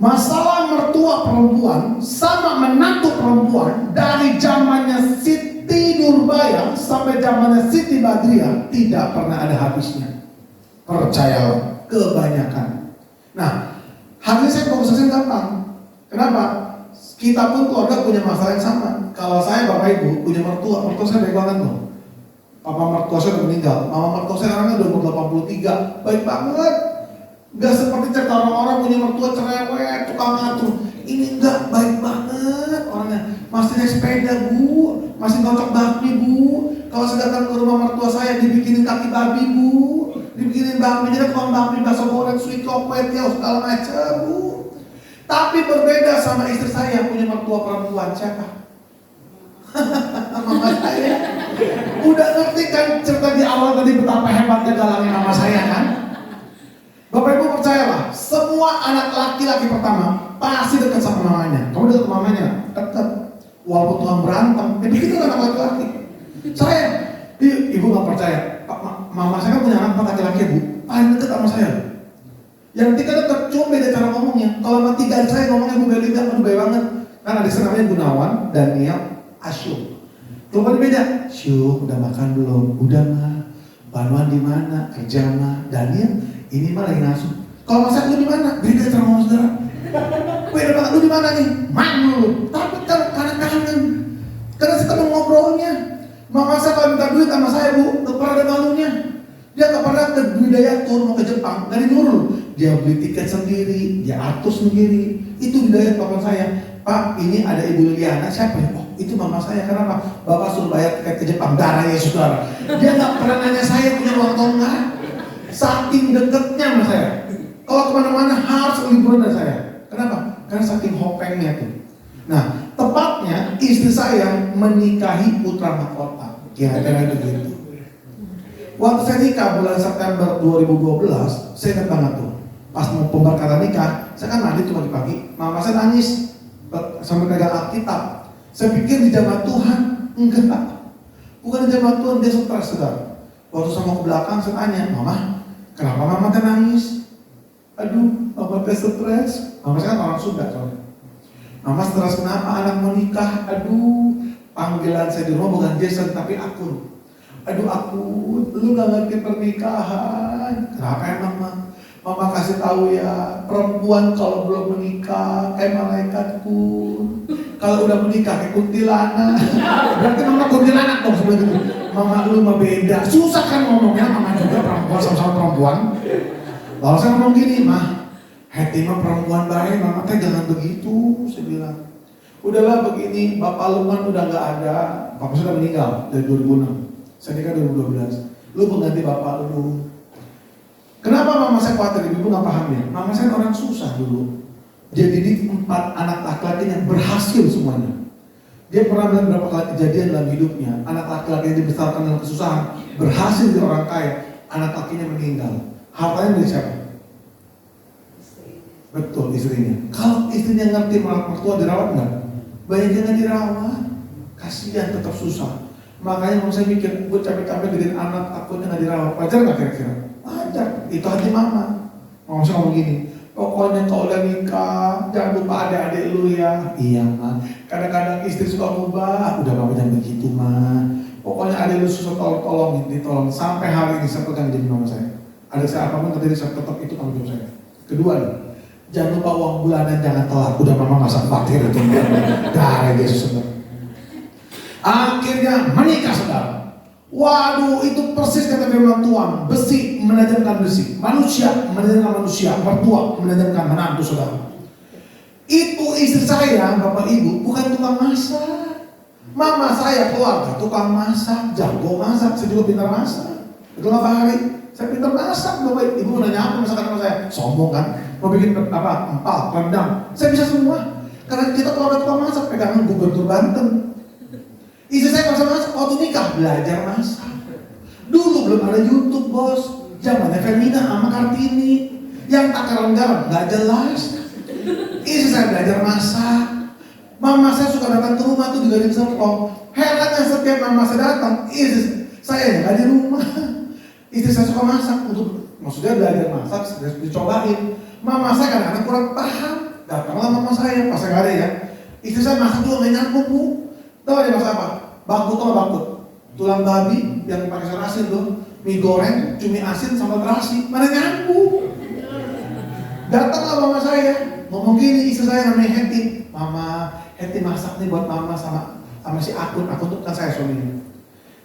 Masalah mertua perempuan sama menantu perempuan dari zamannya Siti Nurbaya sampai zamannya Siti Badriah tidak pernah ada habisnya. Percayalah, kebanyakan. Nah, hari ini saya fokusnya gampang. Kenapa? Kita pun keluarga punya masalah yang sama. Kalau saya Bapak Ibu punya mertua saya baik banget loh. Papa mertua saya udah meninggal, mama mertua saya orangnya udah umur 83, baik banget. Gak seperti cerita orang-orang punya mertua cerewet, tukang ngatur. Ini enggak, baik banget orangnya. Masih naik sepeda Bu, masih ngocok bakmi Bu. Kalau saya datang ke rumah mertua saya dibikinin kaki babi Bu, dibikinin bakmi, jadi tukang bakmi, bakso goreng, sweet coklat, ya segala macam Bu. Tapi berbeda sama istri saya punya mertua perempuan, siapa? Mama saya. Udah ngerti kan cerita di awal tadi betapa hebatnya galangnya mama saya kan? Bapak Ibu percayalah, semua anak laki-laki pertama pasti dekat sama mamanya. Kamu dekat sama mamanya, dekat. Walaupun Tuhan berantem, begitu anak laki-laki. Saya, Ibu nggak percaya. Mama saya kan punya anak laki-laki Bu, paling dekat sama saya. Yang tiga dekat, cuma beda cara ngomongnya. Kalau sama tiga adik saya ngomongnya Bu Belinda, aduh baik banget. Kan adik saya namanya Gunawan, Daniel, Asyuk. Kalau paling beda, Syuk, udah makan belum? Udah mah. Banuan di mana? Kerja mah. Daniel, ini mah lagi ngasuh. Kalau masak lu di mana? Beda cara ngomong saudara. Beda banget, lu di mana nih? Main lu. Tapi kanan-kanan. Karena kita mau ngobrolnya. Mama saya kalau minta duit sama saya Bu, gak pernah ada malunya. Dia gak pernah ke budaya tur mau ke Jepang, dari dulu. Dia beli tiket sendiri, dia atur sendiri. Itu budaya papa saya. Pak, ini ada Ibu Liliana, siapa ya? Oh, itu mama saya. Kenapa? Bapak suruh bayar tiket ke Jepang, darah ya saudara. Dia gak pernah nanya saya punya uang atau enggak. Saking deketnya sama saya. Kalau kemana-mana harus liburan dari saya. Kenapa? Karena saking hopengnya tuh. Nah, tepatnya istri saya menikahi putra mahkota. Kira-kira begitu. Waktu saya nikah bulan September 2012, saya ingat banget tuh. Pas mau pemberkatan nikah, saya kan mandi tuh pagi-pagi. Mama saya nangis sambil pegang Alkitab. Saya pikir di jamaah Tuhan, enggak. Bukan di jamaah Tuhan, dia stres saudara. Waktu saya mau ke belakang, saya tanya, Mama, kenapa Mama teh nangis? Aduh, Mama teh stres. Mama saya kan orang Sunda soalnya. Mama stres kenapa? Anak mau nikah. Aduh, panggilan saya di rumah bukan Jason tapi Akun. Aduh Akun, lu gak ngerti pernikahan. Kenapa emang Mama? Mama kasih tahu ya, perempuan kalau belum menikah kayak malaikat Kun. Kalau udah menikah kayak kuntilanak. Berarti Mama kuntilanak dong sebenarnya. Mama lu mah beda. Susah kan ngomongnya, Mama juga perempuan sama-sama perempuan. Lalu saya ngomong gini, Mah, Heti mah perempuan baik, Mama teh jangan begitu, saya bilang. Udahlah begini, Bapak Luman udah gak ada. Bapak sudah meninggal dari 2006. Saya nikah 2012. Lu pengganti Bapak lu. Kenapa Mama saya khawatir? Ibu gak paham ya. Mama saya orang susah dulu. Dia didik 4 anak laki-laki yang berhasil semuanya. Dia pernah melihat beberapa kali kejadian dalam hidupnya. Anak laki-laki yang dibesarkan dalam kesusahan, berhasil jadi orang kaya. Anak lakinya meninggal. Hartanya dari siapa? Betul, istrinya. Kalau istrinya ngerti mertua dirawat enggak? Banyak yang nggak dirawat. Kasihan, tetap susah. Makanya kalau saya mikir, gue capek-capek gedein anak, takutnya nggak dirawat. Wajar nggak kira-kira? Wajar. Itu hati Mama. Mama saya ngomong gini, pokoknya kalau udah nikah, jangan lupa adik-adik lu ya. Iya Ma. Kadang-kadang istri suka ngubah. Udah Mama jangan begitu Ma. Pokoknya adik lu susah tolongin, ditolong. Sampai hari ini saya pegang jadi Mama saya. Ada saya apapun terjadi, saya tetap itu tanggung jawab saya. Kedua nih, jangan lupa uang bulanan jangan telat. Udah Mama masa khawatir itu. Darah Yesus saudara. Akhirnya menikah saudara. Waduh, itu persis kata firman Tuhan. Besi menajamkan besi, manusia menajamkan manusia, mertua menajamkan menantu saudara. Itu istri saya, Bapak Ibu, bukan tukang masak. Mama saya keluarga tukang masak, jago masak, saya juga pintar masak. Betul nggak Pak Hari? Saya pintar masak, Bapak Ibu mau nanya apa masakan sama saya? Sombong kan? Mau bikin apa? Empal, rendang. Saya bisa semua. Karena kita keluarga tukang masak, pegangan Gubernur Banten. Istri saya nggak bisa masak, waktu nikah belajar masak. Dulu belum ada YouTube bos, zamannya Femina sama Kartini. Yang takaran garam nggak jelas. Istri saya belajar masak. Mama saya suka datang ke rumah tuh digaring serpong. Herannya setiap mama saya datang, istri saya nggak di rumah. Istri saya suka masak untuk, maksudnya belajar masak, dicobain. Mama saya kadang-kadang kurang paham. Datanglah mama saya, pas saya nggak ada ya. Istri saya masak juga nggak nyambung Bu. Tahu dia masak apa? Bakut atau bakut? Tulang babi yang pakai sayur asin tuh, mie goreng, cumi asin, sambal terasi, mana nyambung? Datanglah mama saya, ngomong gini, istri saya namanya Heti. Mama, Heti masak nih buat mama sama si Akun tuh kan saya suaminya.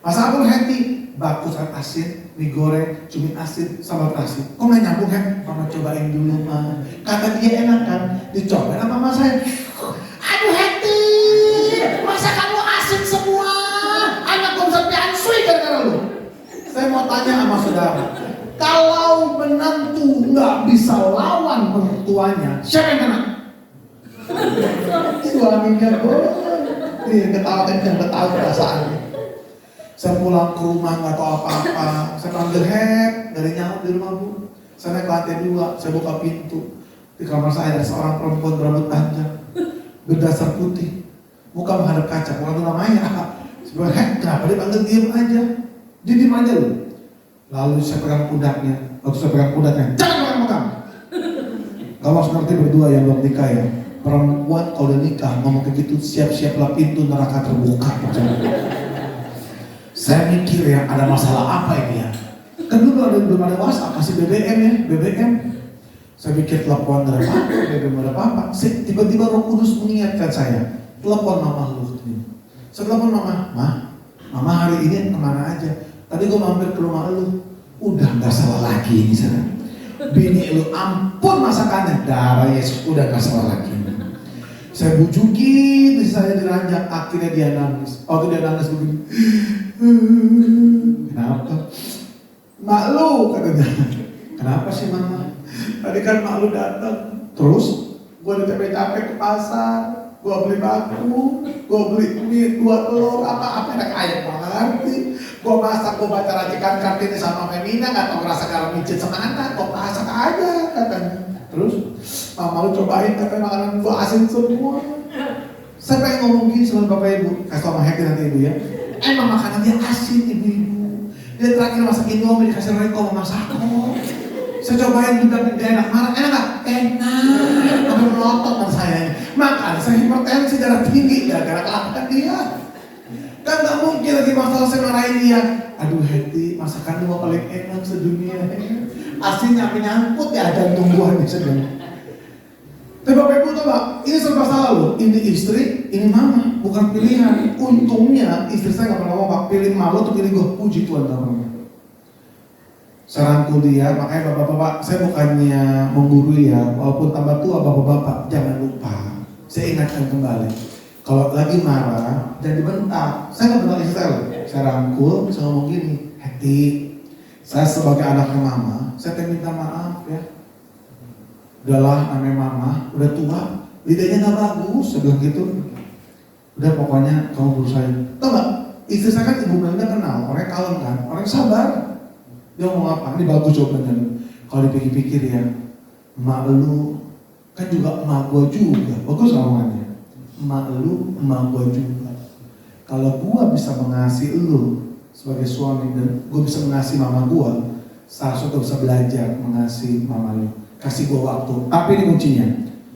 Masak Akun Heti, bakut sayur asin, mie goreng, cumi asin, sambal terasi. Kok nggak nyambung kan? Mama cobain dulu Ma. Kata dia enak kan? Dicobain sama mama saya. Aduh Heti, masa kamu asin semua? Anak belum sampai ansui gara-gara lu. Saya mau tanya sama saudara, kalau menantu nggak bisa lawan mertuanya, siapa yang kena? Suaminya kok. Iya, ketawa kencang, ketawa perasaannya. Saya pulang ke rumah nggak tahu apa-apa. Saya panggil dari nyawa di rumah Bu. Saya naik ke lantai 2, saya buka pintu. Di kamar saya ada seorang perempuan berambut panjang, berdasar putih, muka menghadap kaca. Bukan namanya. Sebenarnya kenapa dia panggil diam aja? Dia diam aja loh. Lalu saya pegang pundaknya. Waktu saya pegang pundaknya, jangan pegang. Kamu harus ngerti berdua yang belum nikah ya. Perempuan kalau udah nikah ngomong kayak gitu, siap-siaplah pintu neraka terbuka. Saya mikir ya, ada masalah apa ini ya? Kan dulu belum ada WhatsApp, masih BBM ya, BBM. Saya pikir telepon ada apa, BBM ada apa. Tiba-tiba Roh Kudus mengingatkan saya, telepon mama lu. Saya telepon mama hari ini kemana aja? Tadi gue mampir ke rumah lu. Udah gak salah lagi ini sana. Bini lu ampun masakannya, darah Yesus udah gak salah lagi. Saya bujukin, saya diranjak, akhirnya dia nangis. Waktu dia nangis begini, kenapa? Mak lu katanya. Kenapa sih mama? Tadi kan mak lu datang. Terus gue udah capek-capek ke pasar, gue beli batu, gue beli mie, 2 telur, apa enak ayam ngerti. Gue masak, gue baca racikan Kartini sama Femina, gak tau ngerasa garam micin semana, gue masak aja katanya. Terus mama lu cobain katanya makanan gue asin semua. Saya pengen ngomong gini sama bapak ibu, kasih tau sama Happy nanti ibu ya. Emang makanan dia asin ibu-ibu. Dia terakhir masak Indomie dikasih Reko sama Masako. Saya cobain juga gak enak, marah enak gak? Enak. Tapi melotot sama saya. Makanya saya hipertensi darah tinggi gara-gara kelakuan dia. Kan gak mungkin lagi masalah saya marahin dia. Aduh Heti, masakan lu paling enak sedunia. Asin nyangkut ya jantung gua nih sedang. Tapi bapak ibu tau gak, ini serba salah loh. Ini istri, ini mama, bukan pilihan. Untungnya istri saya gak pernah ngomong, Pak, pilih mama atau pilih gua. Puji Tuhan gak pernah. Saya rangkul dia, makanya bapak-bapak, saya bukannya menggurui ya. Walaupun tambah tua bapak-bapak, jangan lupa. Saya ingatkan kembali. Kalau lagi marah, jangan dibentak. Saya gak bentak istri saya loh. Saya rangkul, saya ngomong gini, Heti, saya sebagai anaknya mama, saya minta maaf ya. Udahlah namanya mama, udah tua, lidahnya gak bagus, saya bilang gitu. Udah pokoknya kamu berusaha. Tau gak, istri saya kan ibu Melinda kenal, orangnya kalem kan, orangnya sabar. Dia ngomong apa, ini bagus jawabannya. Kalau dipikir-pikir ya, emak lu, kan juga emak gua juga, bagus omongannya. Emak lu, emak gua juga. Kalau gua bisa mengasihi lu sebagai suami dan gua bisa mengasihi mama gua, seharusnya gua bisa belajar mengasihi mama lu. Kasih gua waktu. Tapi ini kuncinya.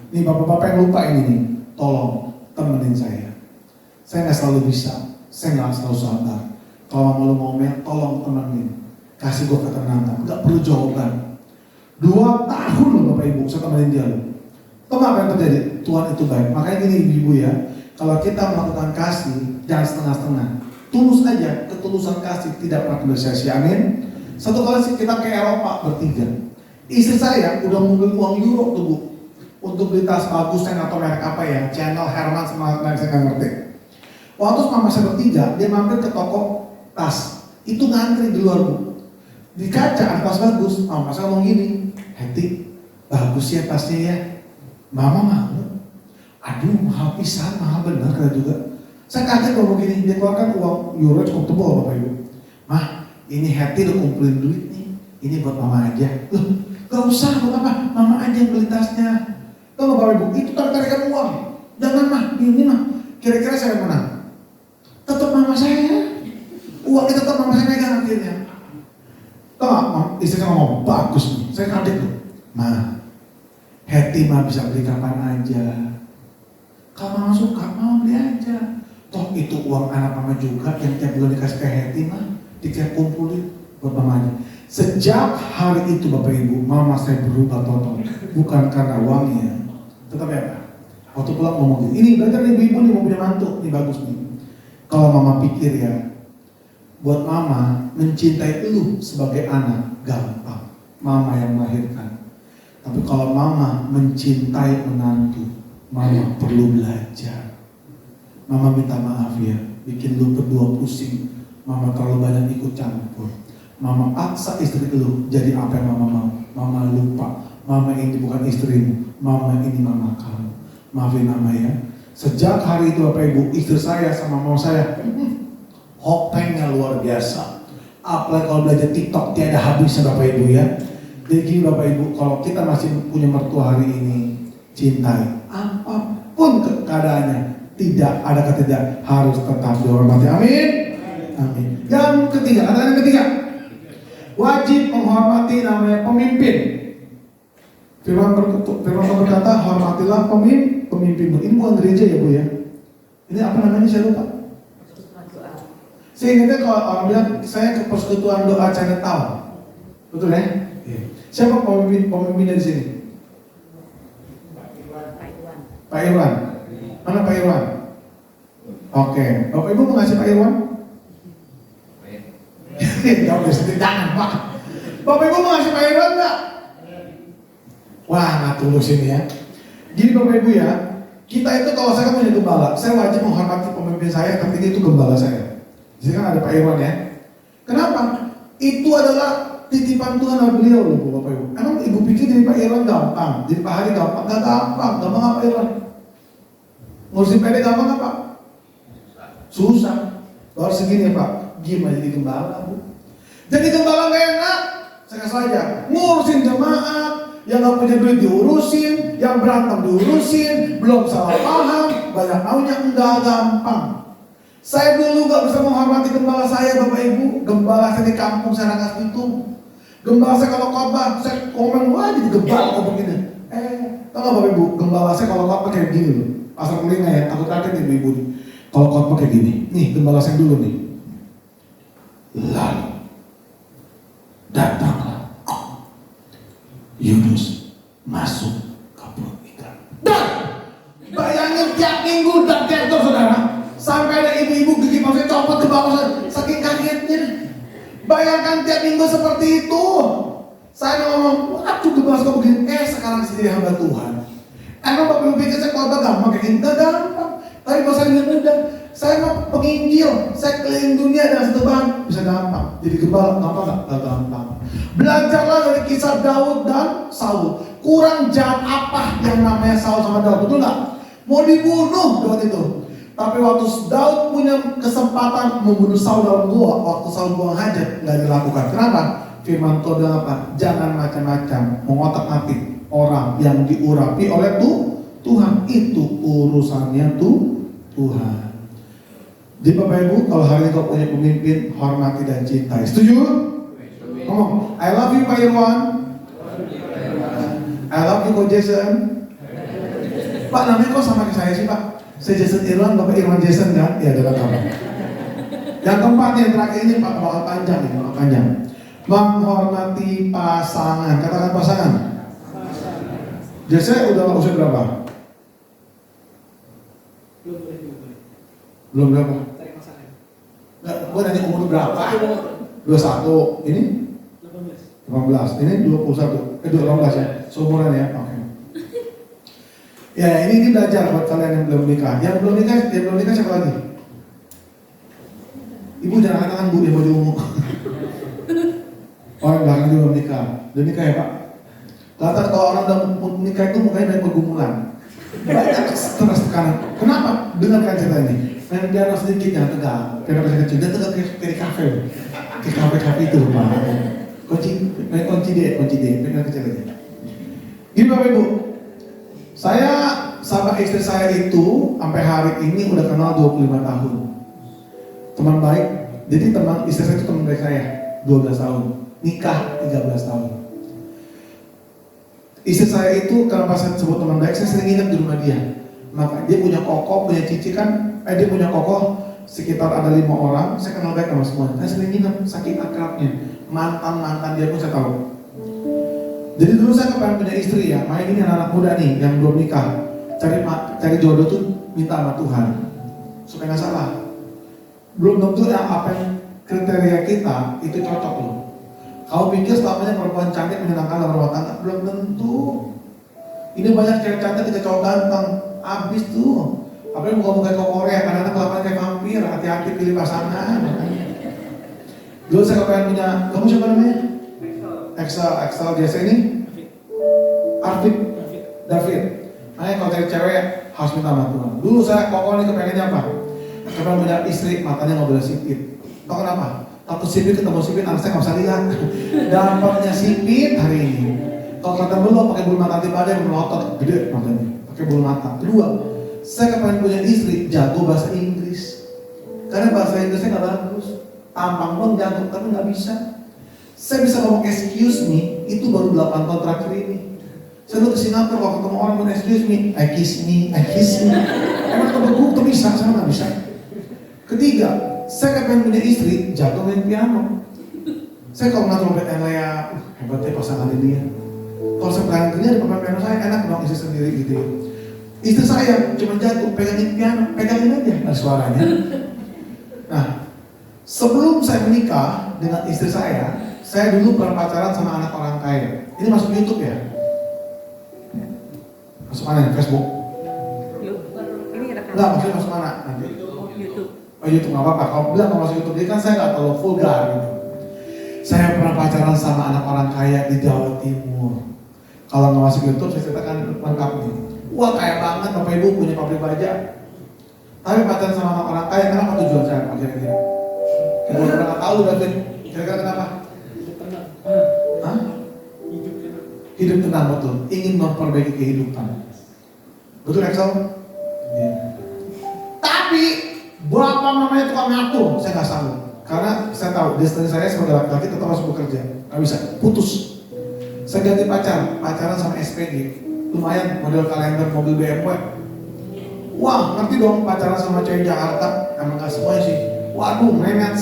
Nih bapak-bapak yang lupa ini nih, tolong temenin saya. Saya nggak selalu bisa, saya nggak selalu sabar. Kalau mama lu ngomel, tolong temenin. Kasih gua ketenangan, nggak perlu jawaban. 2 tahun loh bapak ibu, saya temenin dia loh. Tahu apa yang terjadi? Tuhan itu baik. Makanya gini ibu ya, kalau kita melakukan kasih, jangan setengah-setengah. Tulus aja, ketulusan kasih tidak pernah sia-sia. Amin. Satu kali kita ke Eropa bertiga. Istri saya udah ngumpulin uang euro tuh bu, untuk beli tas bagus, saya nggak tahu merek apa ya, Channel, Herman, sama merek saya nggak ngerti. Waktu mama saya bertiga, dia mampir ke toko tas, itu ngantri di luar bu. Di kaca ada tas bagus, mama saya ngomong gini, Heti, bagus ya tasnya ya. Mama mau, aduh mahal pisan, mahal benar kata juga. Saya kaget ngomong gini, dia keluarkan uang euro cukup tebal bapak ibu. Mah, ini Heti udah kumpulin duit nih, ini buat mama aja. Loh, gak usah buat apa, mama aja yang beli tasnya. Tahu bapak ibu, itu tarik-tarikan uang. Jangan mah, ini mah, kira-kira saya menang. Tetap mama saya, uangnya tetap mama saya pegang akhirnya. Tahu gak, istri saya ngomong, bagus nih, saya kaget loh. Ma, Heti mah bisa beli kapan aja. Kalau mama suka, mama beli aja. Toh itu uang anak mama juga yang tiap bulan dikasih ke Heti mah, dikasih kumpulin buat mamanya. Sejak hari itu bapak ibu, mama saya berubah total. Bukan karena uangnya, tetapi apa? Waktu pulang ngomong gini, ini belajar ibu-ibu nih mau punya mantu, ini bagus nih. Kalau mama pikir ya, buat mama mencintai lu sebagai anak gampang. Mama yang melahirkan. Tapi kalau mama mencintai menantu, mama perlu belajar. Mama minta maaf ya, bikin lu berdua pusing. Mama terlalu banyak ikut campur. Mama paksa istri lu jadi apa yang mama mau. Mama lupa, mama ini bukan istrimu, mama ini mama kamu. Maafin mama ya. Sejak hari itu bapak ibu, istri saya sama mama saya hopengnya luar biasa. Apalagi kalau belajar TikTok tiada habisnya bapak ibu ya. Jadi gini bapak ibu, kalau kita masih punya mertua hari ini, cintai apapun keadaannya. Tidak ada kata tidak, harus tetap dihormati. Amin. Amin. Yang ketiga, kata yang ketiga, wajib menghormati namanya pemimpin. Firman Tuhan berkata, hormatilah pemimpinmu. Ini bukan gereja ya Bu ya? Ini apa namanya, saya lupa. Saya ingatnya kalau orang bilang, saya ke persekutuan doa Chinatown. Betul ya? Siapa pemimpinnya di sini? Pak Irwan. Mana Pak Irwan? Oke, Bapak Ibu mau ngasih Pak Irwan? Jangan Pak. Bapak Ibu mau ngasih Pak Irwan enggak? Wah, nggak tulus ini ya. Gini Bapak Ibu ya, kita itu kalau saya punya gembala, saya wajib menghormati pemimpin saya, tapi itu gembala saya. Di sini kan ada Pak Irwan ya. Kenapa? Itu adalah titipan Tuhan dari beliau loh Bapak Ibu. Emang Ibu pikir jadi Pak Irwan gampang, jadi Pak Hari gampang? Gak gampang. Gampang apa Irwan? Ngurusin PD gampang apa? Susah. Baru segini Pak, gimana jadi gembala Bu? Jadi gembala gak enak. Saya saja ngurusin jemaat, yang gak punya duit diurusin, yang berantem diurusin, belum salah paham, banyak maunya, enggak gampang. Saya dulu gak bisa menghormati gembala saya Bapak Ibu. Gembala saya di kampung saya Rangkas Bitung. Gembala saya kalau khotbah, saya komen, wah jadi gembala kok begini. Tahu gak Bapak Ibu, gembala saya kalau khotbah kayak gini loh. Pasar telinga ya, takut kaget nih Ibu. Kalau khotbah kayak gini, nih gembala saya dulu nih. Lalu datanglah Yunus masuk ke perut ikan. Dan bayangin tiap minggu dan tiap saudara, sampai ada ibu-ibu gigi maksudnya copot ke bawah saking kagetnya. Bayangkan tiap minggu seperti itu. Saya ngomong, waduh gebas kok begini. Sekarang sih jadi hamba Tuhan. Emang Bapak Ibu pikir saya khotbah gampang kayak gini? Gak gampang. Tapi kalau saya muda, saya mau penginjil, saya keliling dunia dengan satu bahan, bisa gampang. Jadi gembala gampang gak? Gak gampang. Belajarlah dari kisah Daud dan Saul. Kurang jahat apa yang namanya Saul sama Daud, betul gak? Mau dibunuh Daud itu. Tapi waktu Daud punya kesempatan membunuh Saul dalam gua, waktu Saul buang hajat, gak dilakukan. Kenapa? Firman Tuhan apa? Jangan macam-macam mengotak-atik orang yang diurapi oleh Tuhan. Itu urusannya Tuhan. Jadi Bapak Ibu, kalau hari ini kau punya pemimpin, hormati dan cintai. Setuju? Ngomong, I love you Pak Irwan. I love you Ko Jason. Pak, namanya kok sama kayak saya sih Pak? Saya Jason Irwan, Bapak Irwan Jason kan? Ya, dalam kamu. Yang keempat, yang terakhir ini Pak, bakal panjang nih, bakal panjang. Menghormati pasangan. Katakan pasangan. Jesse udah usia berapa? Belum berapa? Nggak, gue nanya umur berapa? 21. Ini? 18. Ini 21. 18 ya? Seumuran ya? Oke. Ya, ini belajar buat kalian yang belum nikah. Yang belum nikah siapa lagi? Ibu jangan katakan Bu, yang baju ungu. Orang belakang juga belum nikah. Udah nikah ya Pak? Kata kalau orang udah nikah itu mukanya dari pergumulan. Banyak stres tekanan. Kenapa? Dengarkan cerita ini. Main piano sedikit jangan tegang. Piano kecil dia tegang kayak kafe. Kayak kafe itu Pak. Kunci D, piano kecil aja. Gini Bapak Ibu, saya sama istri saya itu sampai hari ini udah kenal 25 tahun. Teman baik. Jadi teman istri saya itu teman baik saya 12 tahun. Nikah 13 tahun. Istri saya itu kenapa saya sebut teman baik, saya sering ingat di rumah dia. Maka dia punya kokoh, punya cici kan, dia punya kokoh sekitar ada 5 orang, saya kenal baik sama semua. Saya sering ingat saking akrabnya, mantan dia pun saya tahu. Jadi dulu saya kepengen punya istri ya, makanya ini anak muda nih yang belum nikah, cari jodoh tuh minta sama Tuhan, supaya nggak salah. Belum tentu yang apa yang kriteria kita itu cocok loh. Kau pikir selamanya perempuan cantik menyenangkan dalam rumah tangga? Belum tentu. Ini banyak cewek cantik ketika cowok ganteng, abis tuh. Apalagi muka-muka kayak Korea, kadang-kadang kelakuan kayak vampir. Hati-hati pilih pasangan. Dulu saya kepengen punya, kamu siapa namanya? Excel Jesse ini? Arvin David. Makanya kalau cari cewek harus minta sama Tuhan. Dulu saya kokoh nih kepengennya apa? Kepengen punya istri, matanya nggak boleh sipit. Tahu kenapa? Waktu sipit ketemu sipit, anak saya nggak bisa lihat. Dapatnya sipit hari ini. Kalau kata belum pakai bulu mata tiba ada yang melotot gede matanya, pakai bulu mata. Kedua, saya kepengen punya istri jago bahasa Inggris. Karena bahasa Inggrisnya nggak bagus. Tampang pun jago, tapi nggak bisa. Saya bisa ngomong excuse me itu baru 8 tahun terakhir ini. Saya dulu ke Singapura, kalau ketemu orang pun excuse me, I kiss me. Emang kebeku tuh bisa, saya nggak bisa. Ketiga, saya kan pengen punya istri, jago main piano. Saya kalau ngeliat Robert and Lea, hebatnya pasangan ini ya. Kalau saya pengen kerja di pemain piano saya, enak dong istri sendiri gitu ya. Istri saya cuma jatuh, pegangin piano, pegangin aja, ada suaranya. Nah, sebelum saya menikah dengan istri saya dulu pernah pacaran sama anak orang kaya. Ini masuk YouTube ya? Masuk mana ya? Facebook? Enggak, maksudnya masuk mana? Nanti? YouTube. Oh YouTube nggak apa-apa. Kalau bilang kalau masuk YouTube, jadi kan saya nggak terlalu vulgar gitu. Saya pernah pacaran sama anak orang kaya di Jawa Timur. Kalau nggak masuk YouTube, saya ceritakan lengkap nih. Wah kaya banget, Bapak Ibu punya pabrik baja. Tapi pacaran sama anak orang kaya, kenapa tujuan saya? Kira-kira? Kita udah pernah tahu, David. Kira-kira kenapa? Hah? Hidup tenang, betul. Ingin memperbaiki kehidupan. Betul, Axel? Ya. Tapi berapa namanya tukang ngatur, saya nggak sanggup. Karena saya tahu destiny saya sebagai laki-laki tetap harus bekerja, nggak bisa, putus. Saya ganti pacaran sama SPG, lumayan model kalender mobil BMW. Wah, ngerti dong pacaran sama cewek Jakarta, emang nggak semuanya sih. Waduh, menet,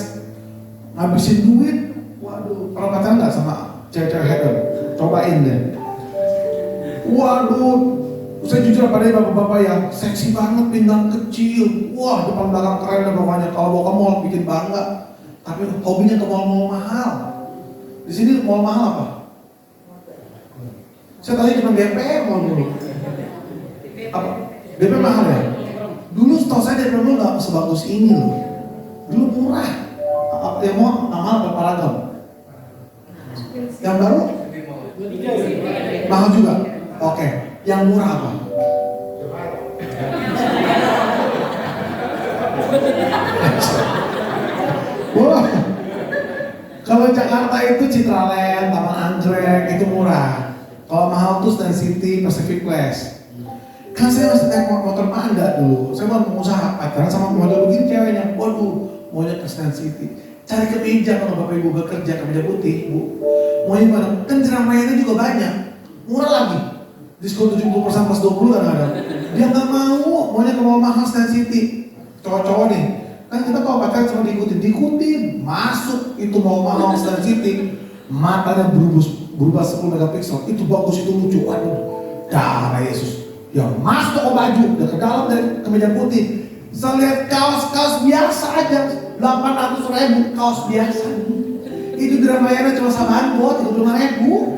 ngabisin duit. Waduh, pernah pacaran nggak sama cewek-cewek header? Cobain deh. Waduh, saya jujur pada bapak-bapak yang seksi banget, pinggang kecil. Wah, depan belakang keren deh pokoknya. Kalau bawa ke mall bikin bangga. Tapi hobinya ke mall-mall mahal. Di sini mall mahal apa? Saya tadi cuma DP mall dulu. Apa? DP mahal ya? Dulu setahu saya DP dulu nggak sebagus ini loh. Dulu murah. Apa yang mau mahal apa paragam? Yang baru? Mahal juga. Oke. Yang murah apa? Wah, kalau Jakarta itu Citraland, Taman Anggrek itu murah. Kalau mahal tuh Stand City, Pacific Place. Kan saya masih naik motor Panda dulu. Saya mau pengusaha pacaran sama model begini ceweknya. Waduh, maunya ke Stand City. Cari kemeja kalau bapak ibu bekerja, kemeja putih, bu. Maunya mana? Kan ceramahnya juga banyak, murah lagi. Diskon 70% plus 20 kadang-kadang. Dia nggak mau, maunya ke mall mahal Stand City. Cowok-cowok nih. Kan kita kalau pacaran cuma diikutin, masuk itu mau mahal Stand City, matanya berubah 10 megapiksel, itu bagus, itu lucu, waduh, darah Yesus. Ya masuk ke baju, udah ke dalam dari kemeja putih, saya lihat kaos biasa aja, 800.000 kaos biasa. Itu Ramayana cuma samaan buat 35.000.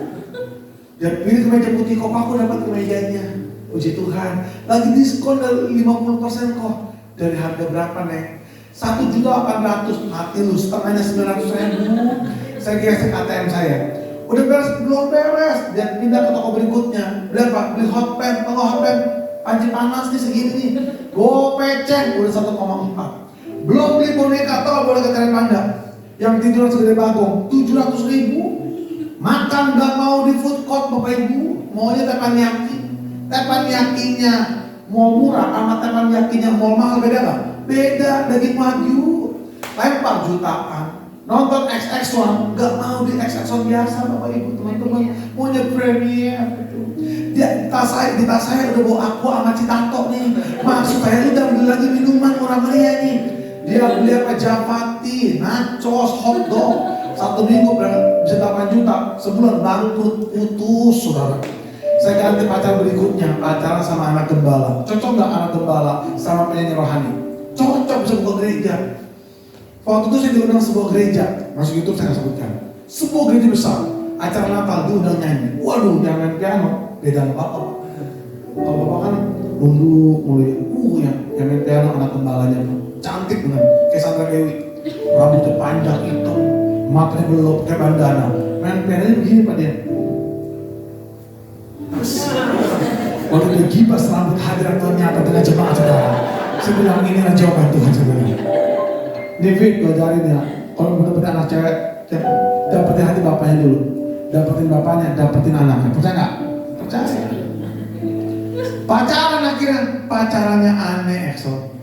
Dan pilih kemeja putih, kok aku dapat kemejanya, puji Tuhan. Lagi diskon 50% kok. Dari harga berapa nih? 1.800.000, mati lu, setengahnya 900.000. Saya gesek ATM saya. Udah beres, belum beres. Dan pindah ke toko berikutnya. Berapa? Beli hot pen, kalau hot pen panci panas nih segini nih. Gopecek udah 1,4. Belum beli boneka, tau boleh ke Panda. Yang tiduran segede bagong, 700.000. Makan gak mau di food court bapak ibu, maunya teppanyaki. Teppanyakinya mau murah sama teppanyakinya mau mahal, beda gak? Beda, daging wagyu, lempar jutaan. Nonton XX1, gak mau di XX1 biasa bapak ibu teman-teman, maunya premier gitu. Di tas saya udah bawa aqua sama Citato nih. Maksud saya udah beli lagi minuman murah meriah nih. Dia beli apa? Japati, nachos, hotdog. 1 minggu bisa 8 juta, sebulan bangkrut, putus saudara. Saya ganti pacar berikutnya, pacaran sama anak gembala. Cocok nggak anak gembala sama penyanyi rohani? Cocok, bisa buka gereja. Waktu itu saya diundang sebuah gereja, masuk YouTube saya sebutkan. Sebuah gereja besar, acara Natal diundang nyanyi. Waduh, yang main piano, beda sama bapak. Kalau bapak kan nunduk mulai, yang main piano anak gembalanya cantik banget, kayak Sandra Dewi, rambutnya panjang hitam, matanya belok kayak bandana. Main pianonya begini pak dia. Waktu dia gibas rambut hadirat Tuhan nyata dengan jemaat saudara. Saya bilang inilah jawaban Tuhan saudara. David belajarin ya, kalau mau dapetin anak cewek, dapetin hati bapaknya dulu. Dapetin bapaknya, dapetin anaknya. Percaya nggak? Percaya. Pacaran akhirnya, pacarannya aneh Exo.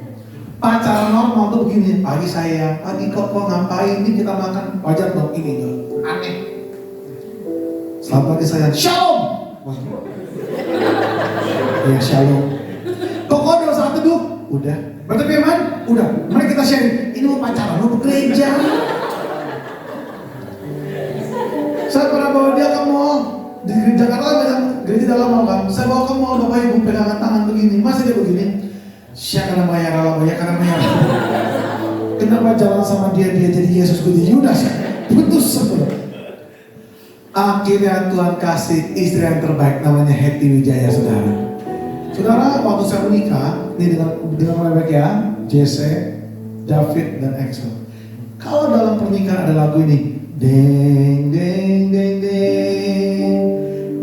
Pacaran normal tuh begini, pagi saya, pagi kok ngapain ini kita makan, wajar dong, ini enggak, aneh. Selamat pagi sayang, shalom. Ya shalom. Kokodo saat teduh, udah. Berarti firman, udah. Mari kita sharing. Ini mau pacaran, mau ke gereja. Saya pernah bawa dia ke mall. Di Jakarta banyak gereja dalam mall kan. Saya bawa ke mall, Bapak Ibu pegangan tangan begini. Masa dia begini? Siapa namanya? Kenapa jalan sama dia jadi Yesus gue jadi Yudas ya? Putus semua. Akhirnya Tuhan kasih istri yang terbaik namanya Hetty Wijaya, saudara. Saudara, waktu saya menikah, ini dengan mereka ya, Jesse, David, dan Axel. Kalau dalam pernikahan ada lagu ini, deng deng deng deng,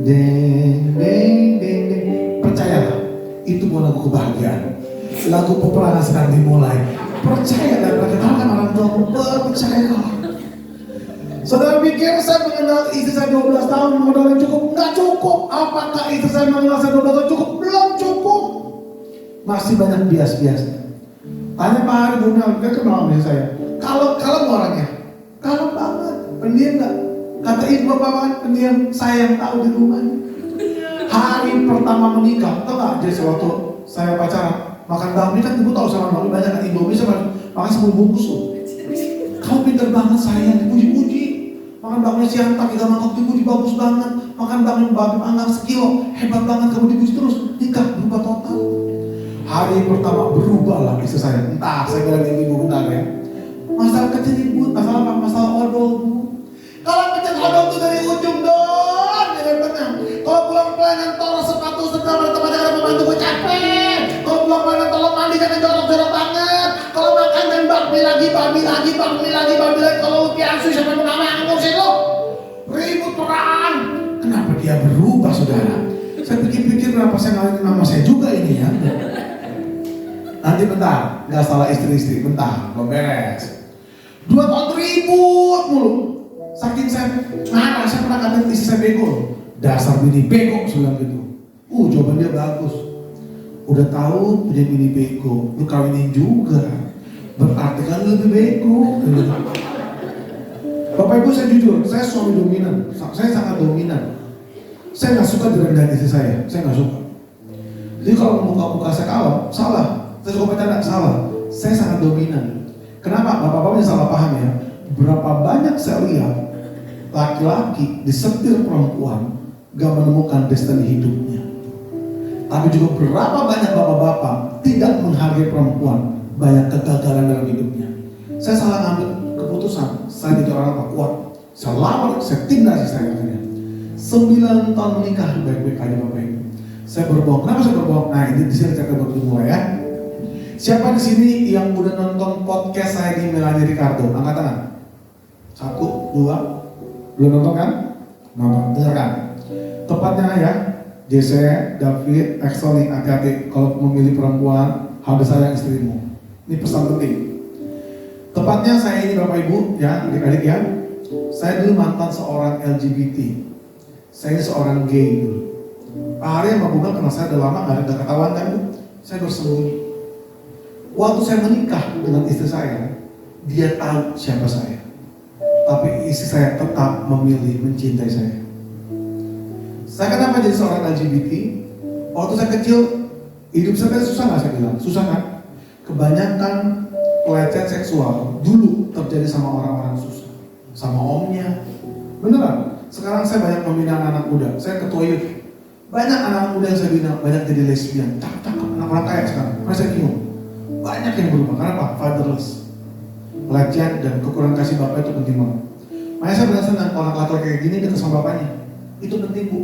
deng deng deng deng, percayalah, itu bukan lagu kebahagiaan. Lagu peperangan sedang dimulai. Percaya dan perkenalkan orang tua, percayalah. Saudara pikir saya mengenal istri saya 12 tahun modalnya cukup? Nggak cukup. Apakah istri saya mengenal saya 12 tahun cukup? Belum cukup. Masih banyak bias-biasnya. Tanya Pak Hari Bunal, dia kenal dengan saya. Kalem orangnya. Kalem banget. Pendiam nggak? Kata ibu bapak kan pendiam. Saya yang tahu di rumahnya. Hari pertama menikah, tau nggak? Jadi waktu saya pacaran, makan bakmi kan ibu tahu sama bakmi banyak kan Indomie sama makan 10 bungkus tuh. Kamu pinter banget sayang, dipuji-puji. Makan bakmi siang tak 3 mangkok dipuji bagus banget. Makan bakmi panggang sekilo, hebat banget kamu dipuji terus. Nikah berubah total. Hari pertama berubahlah istri saya. Entah saya bilang ibu bentar ya. Masalah kecil ibu, masalah apa? Masalah odol bu. Kalau kecil odol itu dari ujung dong, jangan tenang. Kalau pulang pelayanan tolong sepatu setelah berteman dengan pembantu gue capek. Kalau pulang pelayanan tolong mandi jangan jorok-jorok banget. Kalau makan dan bakmi lagi. Kalau piansu siapa yang nama yang ngurusin lo? Ribut perang. Kenapa dia berubah saudara? Saya pikir-pikir kenapa saya ngalamin nama saya juga ini ya. Nanti bentar, gak salah istri-istri, bentar, belum beres. 2 tahun ribut mulu. Saking saya marah, saya pernah kata istri saya bego. Dasar bini bego, saya bilang gitu. Jawaban dia bagus. Udah tahu punya bini bego, lu kawinin juga. Berarti kan lu lebih bego. Bapak Ibu saya jujur, saya suami dominan. Saya sangat dominan. Saya nggak suka direndahin istri saya nggak suka. Jadi kalau muka saya kalem, salah. Saya suka bercanda, salah. Saya sangat dominan. Kenapa? Bapak-bapak yang salah paham ya. Berapa banyak saya lihat laki-laki disetir perempuan gak menemukan destiny hidupnya. Tapi juga berapa banyak bapak-bapak tidak menghargai perempuan, banyak kegagalan dalam hidupnya. Saya salah ngambil keputusan. Saya jadi orang tak kuat. Saya lawan, saya tindas saya akhirnya. 9 tahun menikah baik-baik aja Bapak Ibu. Saya berbohong. Kenapa saya berbohong? Nah ini di sini kita berdua ya. Siapa di sini yang udah nonton podcast saya di Melanie Ricardo? Angkat tangan. 1, 2. Belum nonton kan? Nonton, dengarkan. Tepatnya ya, Jesse, David, Axel nih, hati-hati kalau memilih perempuan harus sayang istrimu. Ini pesan penting. Tepatnya saya ini Bapak Ibu ya, adik-adik ya. Saya dulu mantan seorang LGBT. Saya ini seorang gay dulu. Pak Hari sama Bunga kenal saya udah lama, gak ketahuan kan Bu? Saya bersembunyi. Waktu saya menikah dengan istri saya, dia tahu siapa saya. Tapi istri saya tetap memilih mencintai saya. Saya kenapa jadi seorang LGBT? Waktu saya kecil, hidup saya susah nggak saya bilang? Susah kan? Kebanyakan pelecehan seksual dulu terjadi sama orang-orang susah, sama omnya. Beneran? Sekarang saya banyak membina anak muda. Saya ketua youth. Banyak anak muda yang saya bina, banyak jadi lesbian. Cakep-cakep, anak orang kaya sekarang. Masa saya bingung. Banyak yang berubah. Kenapa? Fatherless. Pelecehan dan kekurangan kasih bapak itu penting banget. Makanya saya benar senang kalau laki-laki kayak gini dekat sama bapaknya. Itu penting Bu.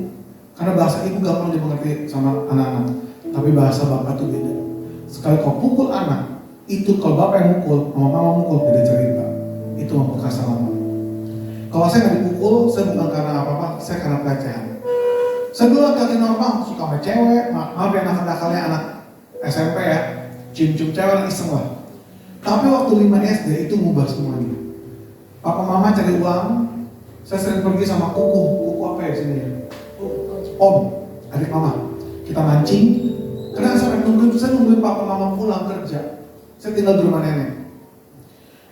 Karena bahasa ibu gampang dimengerti sama anak-anak. Tapi bahasa bapak itu beda. Sekali kau pukul anak, itu kalau bapak yang mukul, mama mukul, beda cerita. Itu memperkasa lama. Kalau saya nggak dipukul, saya bukan karena apa-apa, saya karena pelecehan. Saya dulu laki-laki normal, suka sama cewek, maaf ya nakal-nakalnya anak SMP ya, cium-cium cewek lah iseng lah. Tapi waktu 5 SD itu ngubah semuanya. Papa mama cari uang, saya sering pergi sama kuku apa ya sini ya? Om, adik mama, kita mancing. Karena saya nungguin papa mama pulang kerja. Saya tinggal di rumah nenek.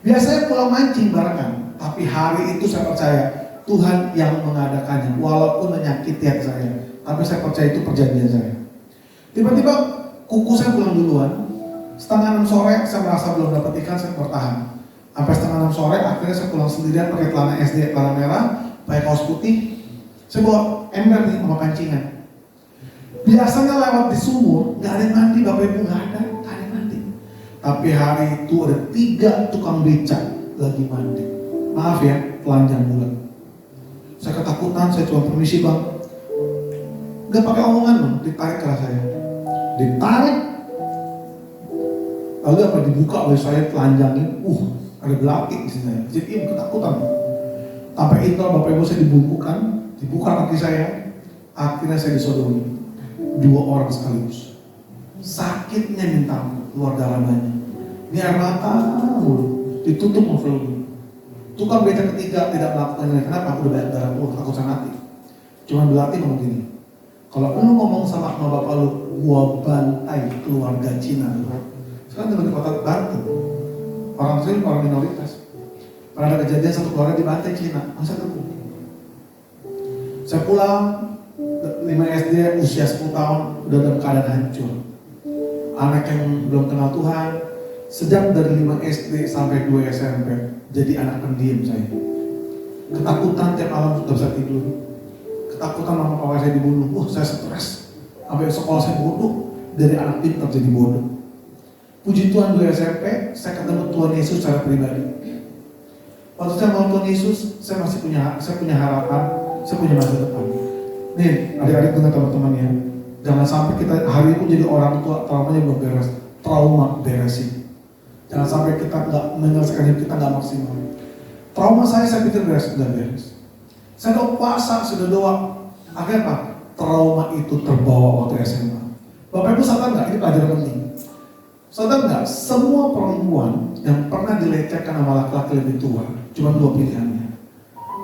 Biasanya pulang mancing barengan, tapi hari itu saya percaya Tuhan yang mengadakannya, walaupun menyakiti hati saya. Tapi saya percaya itu perjanjian saya. Tiba-tiba kuku saya pulang duluan. Setengah 6 sore saya merasa belum dapat ikan, saya bertahan. Sampai setengah 6 sore akhirnya saya pulang sendirian pakai celana SD, celana merah, pakai kaos putih. Saya bawa ember nih sama pancingan. Biasanya lewat di sumur, nggak ada yang mandi, Bapak Ibu, nggak ada yang mandi. Tapi hari itu ada 3 tukang becak lagi mandi. Maaf ya, telanjang bulan. Saya ketakutan, saya cuma permisi bang. Nggak pakai omongan bang, ditarik ke saya. Ditarik. Lalu apa dibuka oleh saya telanjangin, ada belati di sini. Jadi ketakutan. Sampai itu Bapak Ibu saya dibungkukan, dibuka kaki saya. Akhirnya saya disodomi. 2 orang sekaligus. Sakitnya minta ampun, keluar darah banyak. Ini air mata mulu, ditutup novel. Tukang becak ketiga tidak melakukan ini. Kenapa? Udah banyak darah tuh, takut saya mati. Cuma berlatih ngomong gini. Kalau lu ngomong sama bapak lu, gua bantai keluarga Cina. Sekarang di kota Banten, orang Muslim, orang minoritas. Pernah ada kejadian satu keluarga dibantai Cina. Masa itu? Saya pulang 5 SD usia 10 tahun udah dalam keadaan hancur. Anak yang belum kenal Tuhan, sejak dari 5 SD sampai 2 SMP jadi anak pendiam saya. Ketakutan tiap malam sudah bisa tidur. Ketakutan mama papa saya dibunuh. Saya stres. Sampai sekolah saya bodoh, dari anak pintar jadi bodoh. Puji Tuhan 2 SMP, saya ketemu Tuhan Yesus secara pribadi. Waktu saya mau Tuhan Yesus, saya masih punya harapan, saya punya masa depan. Nih, adik-adik dengan teman-teman ya, jangan sampai kita hari ini jadi orang tua traumanya belum beres, trauma beresin. Jangan sampai kita nggak menyelesaikan hidup kita nggak maksimal. Trauma saya pikir beres, sudah beres. Saya udah puasa, sudah doa. Akhirnya apa? Trauma itu terbawa waktu SMA. Bapak Ibu sadar nggak? Ini pelajaran penting. Sadar nggak? Semua perempuan yang pernah dilecehkan sama laki-laki lebih tua, cuma 2 pilihannya.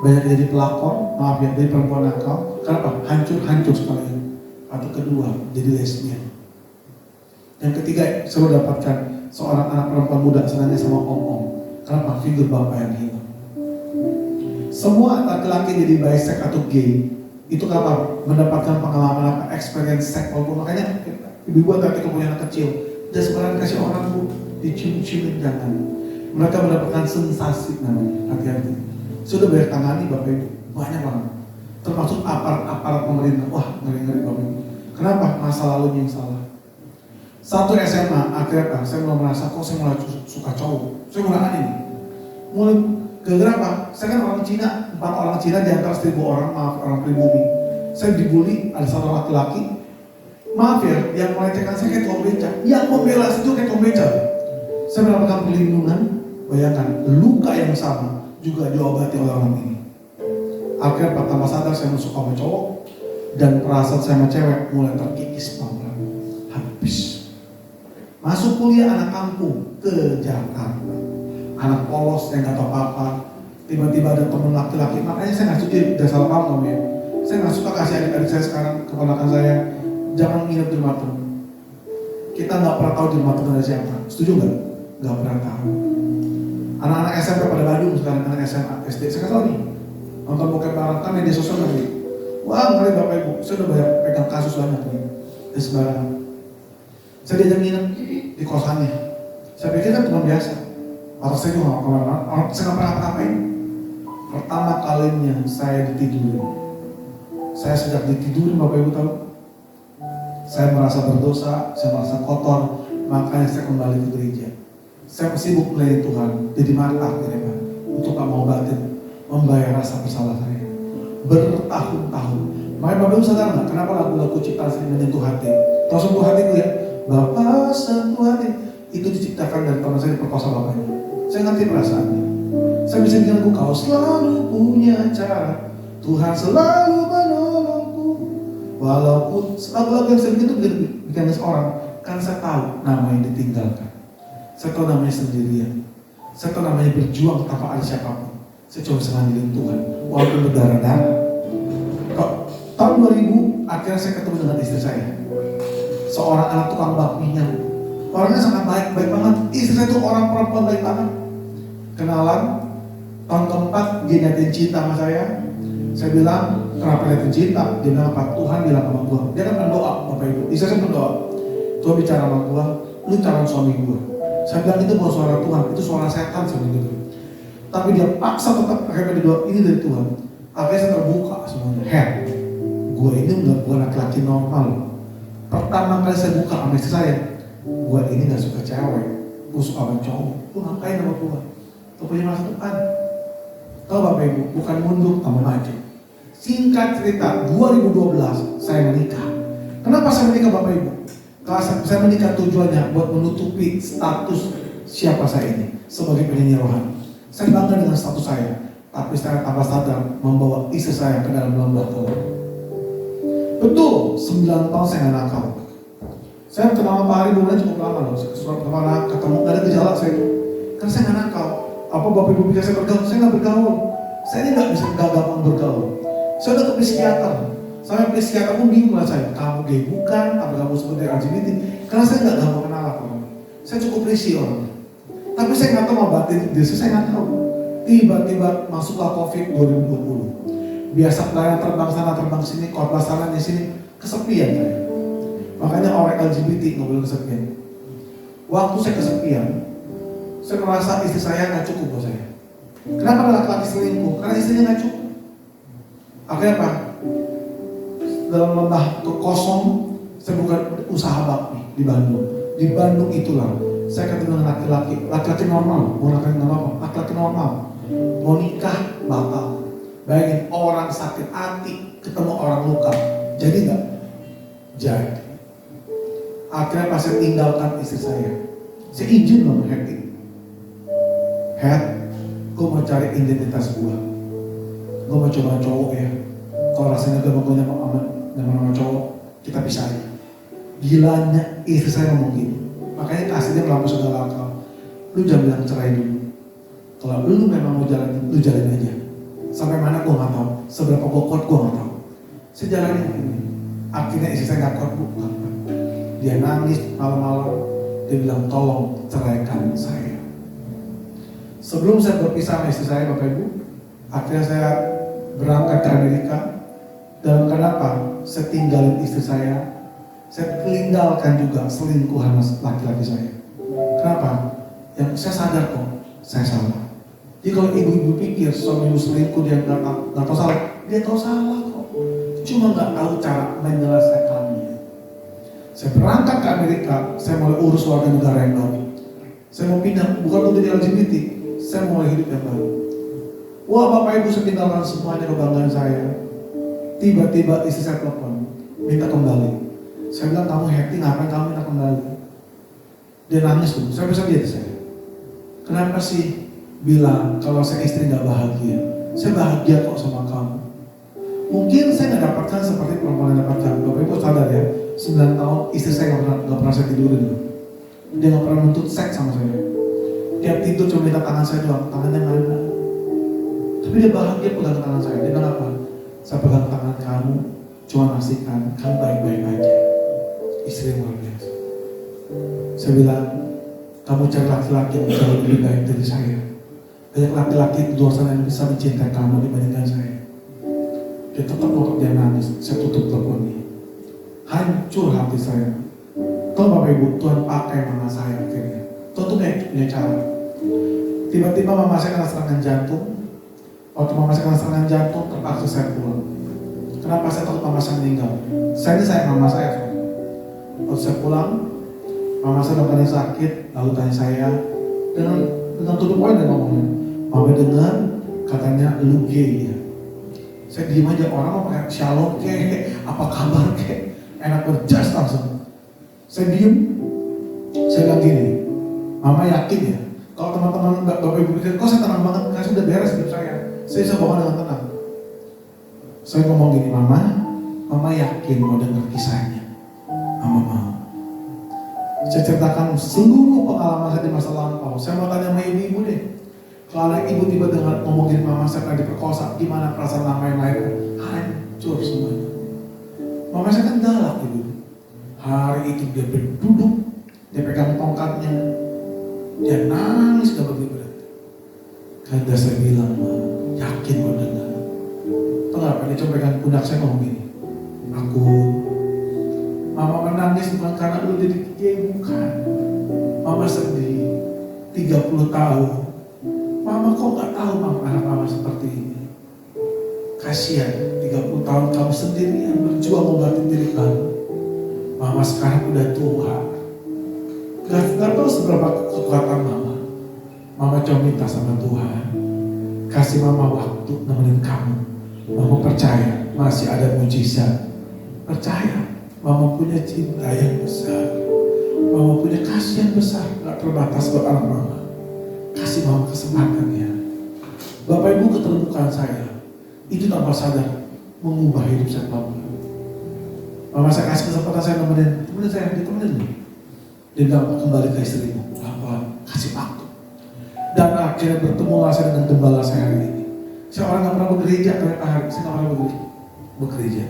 Banyak jadi pelakor, maaf ya, jadi perempuan nakal. Kenapa? Hancur sekalian. Atau kedua, jadi lesbian. Yang ketiga, saya dapatkan seorang anak perempuan muda senangnya sama om-om. Kenapa? Figur bapak yang hilang. Semua laki-laki jadi bisek atau gay, itu kenapa? Mendapatkan pengalaman apa? Experience seks. Makanya ibu-ibu ketika punya anak kecil, jangan sembarangan kasih orang bu, dicium-ciumin jangan. Mereka mendapatkan sensasi namanya, hati-hati. Sudah banyak tangani Bapak Ibu, banyak banget. Termasuk aparat pemerintah. Wah, ngeri-ngeri Bapak Ibu. Kenapa? Masa lalunya yang salah. Satu SMA, akhirnya saya mulai merasa, kok saya mulai suka cowok. Saya mulai aneh nih. Mulai gara-gara apa? Saya kan orang Cina, 4 orang Cina di antara 1000 orang, maaf, orang pribumi. Saya dibully, ada satu laki-laki. Maaf ya, yang melecehkan saya kayak tukang beca. Yang membela itu kayak tukang beca. Saya mendapatkan perlindungan, bayangkan, luka yang sama juga diobati oleh orang ini. Akhirnya pertama sadar saya masuk sama cowok, dan perasaan saya sama cewek mulai terkikis pelan-pelan. Habis. Masuk kuliah anak kampung ke Jakarta. Anak polos yang gak tahu apa-apa. Tiba-tiba ada teman laki-laki. Makanya saya gak suka, udah salah paham ya. Saya gak suka kasih adik-adik saya sekarang, keponakan saya, jangan nginep di rumah teman. Kita gak pernah tahu di rumah teman ada siapa. Setuju gak? Gak pernah tahu. Anak-anak SMP pada Badung sekarang, anak SMA, SD. Saya kasih tau nih, nonton bokep bareng kan media sosial lagi. Wah, ngeri Bapak Ibu, saya udah banyak pegang kasus banyak nih. Di sembarangan. Saya diajak nginep di kosannya. Saya pikir kan teman biasa. Atau saya juga gak kemana-mana, saya gak pernah ngapain. Pertama kalinya saya ditidurin. Saya sejak ditidurin Bapak Ibu tahu, saya merasa berdosa, saya merasa kotor, makanya saya kembali ke gereja. Saya sibuk melayani Tuhan, jadi mata akhirnya Pak, untuk mengobatin, membayar rasa bersalah saya. Bertahun-tahun. Makanya Bapak Ibu sadar nggak? Kenapa lagu-lagu ciptaan sering menyentuh hati? Tahu sentuh hatiku ya? Bapak sentuh hati. Itu diciptakan dari teman saya diperkosa bapaknya. Saya ngerti perasaannya. Saya bisa bilang lagu, kau selalu punya cara, Tuhan selalu menolongku. Walaupun lagu-lagu yang saya bikin itu bikin seorang, kan saya tahu nama yang ditinggalkan. Saya tahu namanya sendirian. Saya tahu namanya berjuang tanpa ada siapapun. Saya coba senandilin Tuhan, walaupun berdarah-darah. Tahun 2000, akhirnya saya ketemu dengan istri saya. Seorang anak tukang bakminya. Orangnya sangat baik banget. Istri saya itu orang perempuan baik banget. Kenalan, tahun keempat dia nyatain cinta sama saya. Saya bilang, Kenapa dia cinta? Dia bilang apa? Tuhan bilang sama gue. Dia kan berdoa, Bapak Ibu. Istri saya berdoa. Tuhan bicara sama gue, lu calon suami gue. Saya bilang itu bukan suara Tuhan, itu suara setan sebenarnya gitu. Tapi dia paksa tetap akhirnya dia doa, ini dari Tuhan. Akhirnya saya terbuka semuanya. Gue ini bukan laki-laki normal. Pertama kali saya buka sama istri saya, gue ini gak suka cewek, gue suka sama cowok. Lu ngapain sama gue? Lu punya masa depan. Tahu Bapak Ibu, bukan mundur sama maju. Singkat cerita, 2012 saya menikah. Kenapa saya menikah Bapak Ibu? Kalau saya menikah tujuannya buat menutupi status siapa saya ini sebagai penyanyi rohani. Saya bangga dengan status saya, tapi saya tambah sadar membawa istri saya ke dalam lembah Tuhan. Betul, 9 tahun saya nggak nakal. Saya kenal Pak Hari bulan cukup lama loh. Surat pertama ketemu nggak ada gejala saya, kan saya nggak nakal. Apa Bapak Ibu pikir saya bergaul? Saya nggak bergaul. Saya ini nggak bisa gampang bergaul. Saya udah ke psikiater. Sampai psikiater pun bingung lah saya. Kamu gay bukan? Apa kamu seperti LGBT? Karena saya nggak gampang kenal orang. Saya cukup risih orang. Tapi saya nggak tahu ngobatin diri saya nggak tahu. Tiba-tiba masuklah COVID 2020. Biasa pelayanan terbang sana terbang sini, khotbah sana di sini, kesepian saya. Makanya orang LGBT nggak boleh kesepian. Waktu saya kesepian, saya merasa istri saya nggak cukup buat saya. Kenapa laki-laki selingkuh? Karena istrinya nggak cukup. Akhirnya apa? Dalam lembah kosong, saya buka usaha bakti di Bandung. Di Bandung itulah saya ketemu dengan laki-laki normal, mau laki-laki normal, mau nikah batal. Bayangin orang sakit hati ketemu orang luka, jadi nggak? Jadi. Akhirnya pas saya tinggalkan istri saya izin sama gue mau cari identitas gue mau coba cowok ya. Kalau rasanya gue mau nyaman cowok, kita bisa aja. Gilanya istri saya ngomong gini, makanya kasih dia melampaui segala akal. Lu jangan bilang cerai dulu. Kalau lu memang mau jalan, lu jalan aja. Sampai mana gue nggak tahu, seberapa gue kuat gue nggak tahu. Saya jalanin ini. Akhirnya istri saya nggak kuat, dia nangis malam-malam. Dia bilang tolong ceraikan saya. Sebelum saya berpisah sama istri saya Bapak Ibu, akhirnya saya berangkat ke Amerika. Dalam kenapa? Saya tinggalin istri saya tinggalkan juga selingkuhan laki-laki saya. Kenapa? Yang saya sadar kok, saya salah. Jadi kalau ibu-ibu pikir suami ibu selingkuh dia nggak tahu salah, dia tahu salah kok. Cuma nggak tahu cara menyelesaikannya. Saya berangkat ke Amerika, saya mulai urus warga negara yang baru. Saya mau pindah, bukan untuk jadi LGBT, saya mulai hidup yang baru. Wah Bapak Ibu, saya tinggalkan semuanya kebanggaan saya. Tiba-tiba istri saya telepon, minta kembali. Saya bilang, kamu happy, ngapain kamu minta kembali? Dia nangis tuh, saya bisa lihat saya. Kenapa sih bilang kalau saya istri gak bahagia? Saya bahagia kok sama kamu. Mungkin saya gak dapatkan seperti perempuan yang dapatkan. Bapak Ibu sadar ya, 9 tahun istri saya gak pernah saya tidurin. Dia gak pernah nuntut seks sama saya. Tiap tidur cuma minta tangan saya doang, tangannya mana? Tapi dia bahagia pegang tangan saya. Dia bilang apa? Saya pegang tangan kamu, cuma pastikan kamu baik-baik aja. Istri yang luar biasa. Saya bilang, kamu cari laki-laki yang jauh lebih baik dari saya. Banyak laki-laki di luar sana yang bisa mencintai kamu dibandingkan saya. Dia tetap waktu dia nangis, saya tutup teleponnya. Hancur hati saya. Tahu Bapak Ibu, Tuhan pakai mama saya akhirnya. Tuhan tuh punya cara. Tiba-tiba mama saya kena serangan jantung. Waktu mama saya kena serangan jantung, terpaksa saya pulang. Kenapa? Saya takut mama saya meninggal. Saya ini sayang mama saya. Waktu saya pulang, mama saya udah paling sakit, lalu tanya saya dengan tutup poin dan ngomongnya, mama dengar katanya lu gay ya. Saya diem aja, orang mau pakai shalom ke, apa kabar ke, enak berjas langsung. Saya diem, saya bilang gini, mama yakin ya, kalau teman-teman Bapak Ibu pikir, kok saya tenang banget, karena sudah beres hidup saya bisa bohong dengan tenang. Saya ngomong gini, mama yakin mau dengar kisahnya. Mama mau. Saya ceritakan seluruh pengalaman saya di masa lampau. Saya mau tanya sama ibu-ibu deh. Kalau ada ibu tiba dengan ngomongin mama saya pernah diperkosa, gimana perasaan mama yang lain? Hancur semuanya. Mama saya kan galak ibu. Hari itu dia berduduk, dia pegang tongkatnya, dia nangis gak berhenti. Karena saya bilang, yakin mau dengar. Itu gak Bapak, dia coba pegang pundak saya ngomong gini, aku, mama menangis bukan karena lu jadi kiai, bukan. Mama sedih, 30 tahun. Mama kok gak tahu anak mama seperti ini. Kasihan, 30 tahun kamu sendirian berjuang ngobatin diri kamu. Mama sekarang udah tua. Gak tahu seberapa kekuatan mama. Mama cuma minta sama Tuhan, kasih mama waktu nemenin kamu. Mama percaya masih ada mujizat. Percaya mama punya cinta yang besar. Mama punya kasih yang besar, gak terbatas buat anak mama. Kasih mama kesempatan ya. Bapak Ibu, keterbukaan saya itu tanpa sadar mengubah hidup saya mama. Mama saya kasih kesempatan saya temenin saya, ditemenin. Dia bilang kembali ke istrimu, pelan-pelan, kasih waktu. Dan akhirnya bertemulah saya dengan gembala saya hari ini. Saya orang gak pernah begereja, saya gak pernah begereja.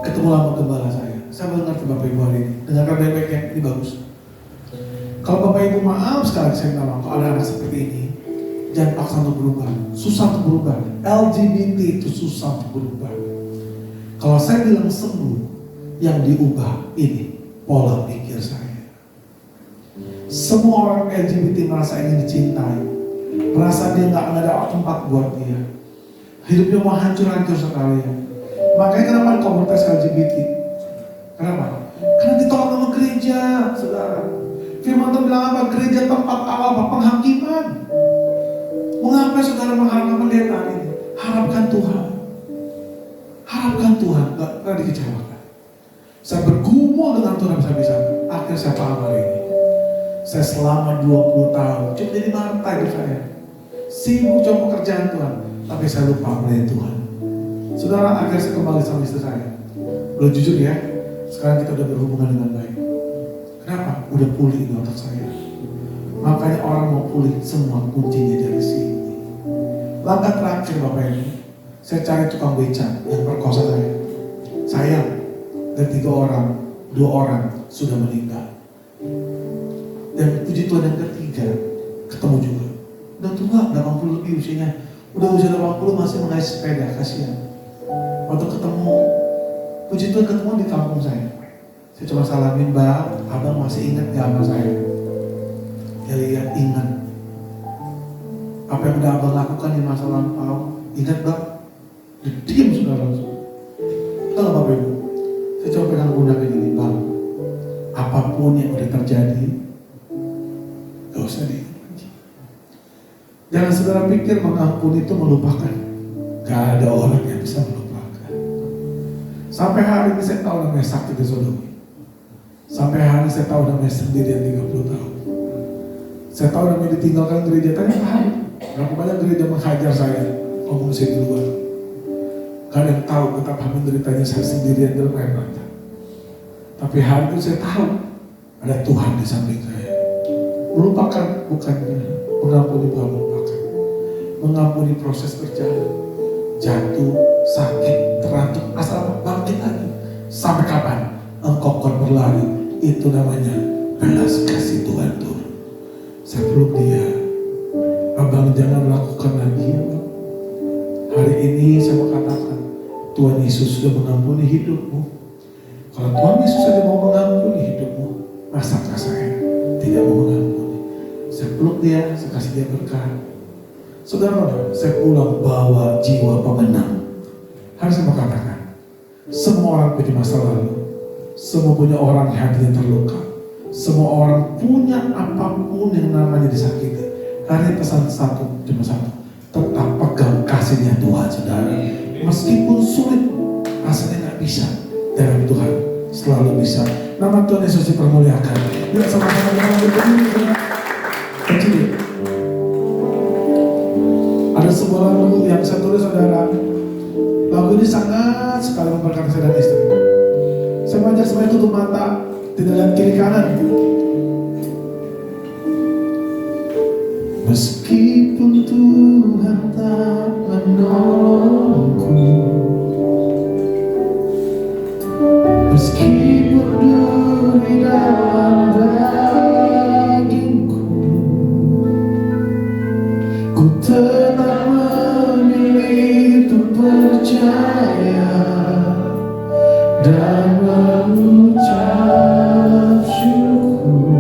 Ketemulah sama gembala saya. Saya baru ngerti Bapak Ibu hari ini. Dengarkan baik-baik, ini bagus. Kalau Bapak Ibu maaf sekali saya bilang, kalau ada anak seperti ini, jangan paksa untuk berubah. Susah untuk berubah. LGBT itu susah untuk berubah. Kalau saya bilang sembuh, yang diubah ini pola pikir saya. Semua orang LGBT merasa ingin dicintai, merasa dia nggak ada tempat buat dia. Hidupnya mau hancur-hancur sekalian. Makanya kenapa komunitas LGBT? Kenapa? Karena ditolak sama gereja, saudara. Firman Tuhan bilang apa? Gereja tempat awal penghakiman. Mengapa saudara mengharapkan pendeta ini? Harapkan Tuhan. Harapkan Tuhan, gak pernah dikecewakan. Saya bergumul dengan Tuhan bisa-bisa. Akhirnya saya paham hari ini. Saya selama 20 tahun cuma jadi marta hidup saya. Sibuk cuma pekerjaan Tuhan, tapi saya lupa melayani Tuhan. Saudara, akhirnya saya kembali sama istri saya. Boleh jujur ya, sekarang kita udah berhubungan dengan baik. Kenapa? Udah pulih di otak saya. Makanya orang mau pulih semua kuncinya dari sini. Langkah terakhir Bapak Ibu, saya cari tukang beca yang perkosa saya. Sayang, dari 3 orang, 2 orang sudah meninggal. Dan puji Tuhan yang ketiga ketemu juga. Udah tua, 80 lebih usianya. Udah usia 80 masih mengais sepeda, kasihan. Waktu ketemu, puji Tuhan ketemu di kampung saya. Saya cuma salamin, Bang, abang masih ingat gak sama saya? Dia lihat, ingat. Apa yang udah abang lakukan di masa lampau, ingat Bang? Dia diam sudah langsung. Tahu Bapak Ibu? Saya coba pegang pundak ini, Bang. Apapun yang udah terjadi, gak usah diingat lagi. Jangan saudara pikir mengampuni itu melupakan. Gak ada orang yang bisa melupakan. Sampai hari ini saya tahu namanya sakit di Sodom. Sampai hari ini saya tahu namanya sendirian 30 tahun. Saya tahu namanya ditinggalkan gereja. Tanya hari, berapa banyak gereja menghajar saya ngomong saya di luar. Gak ada yang tahu betapa menderitanya saya sendirian dalam air mata. Tapi hari itu saya tahu ada Tuhan di samping saya. Melupakan bukannya, mengampuni bukan melupakan. Mengampuni proses berjalan, jatuh, sakit, terantuk, asal bangkit lagi. Sampai kapan engkau berlari? Itu namanya belas kasih Tuhan turun. Saya peluk dia. Abang jangan lakukan lagi ya Bang. Hari ini saya mau katakan, Tuhan Yesus sudah mengampuni hidupmu. Kalau Tuhan Yesus saja mau mengampuni hidupmu, masakah saya tidak mau mengampuni? Saya peluk dia, saya kasih dia berkat. Saudara, saya pulang bawa jiwa pemenang. Harus saya mau katakan, semua orang punya masa lalu, semua punya orang yang hatinya terluka, semua orang punya apapun yang namanya disakiti. Hari ini pesan cuma satu, tetap pegang kasihnya Tuhan, saudara. Meskipun sulit, rasanya nggak bisa. Dalam Tuhan selalu bisa. Nama Tuhan Yesus dipermuliakan. Yuk sama-sama kita berdiri. Kecil. Ada sebuah lagu yang saya tulis saudara. Lagu ini sangat sekali memberkati saya dan istri. Saya mengajak semuanya tutup mata, tidak lihat kiri kanan. Meskipun Tuhan tak menolongku, meskipun duri dalam dagingku, ku tetap memilih untuk percaya dan mengucap syukur.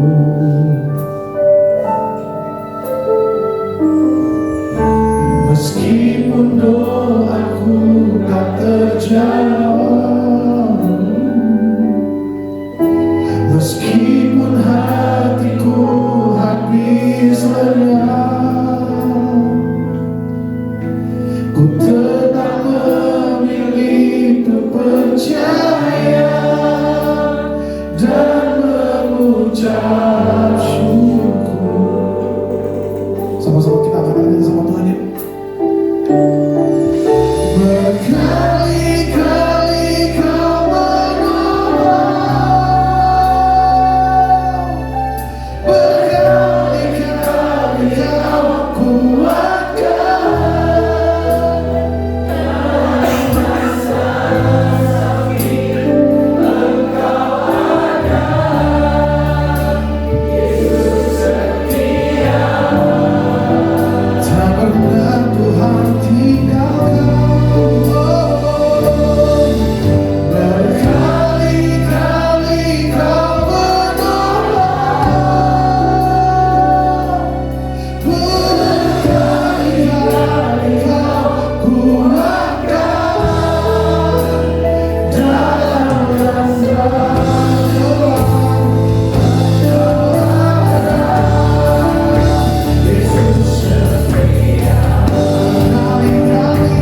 Meskipun doaku tak terjawab, meskipun hatiku habis lenyap, ku tetap memilih untuk percaya dan mengucap syukur. Sama-sama kita akan nyanyi sama Tuhan ya. Berkali-kali kau menolong, berkali-kali kau kuatkan. Tak pernah Tuhan tinggalkan. Berkali-kali kau menolong, berkali-kali kau kuatkan dalam Yesus setia. Berkali-kali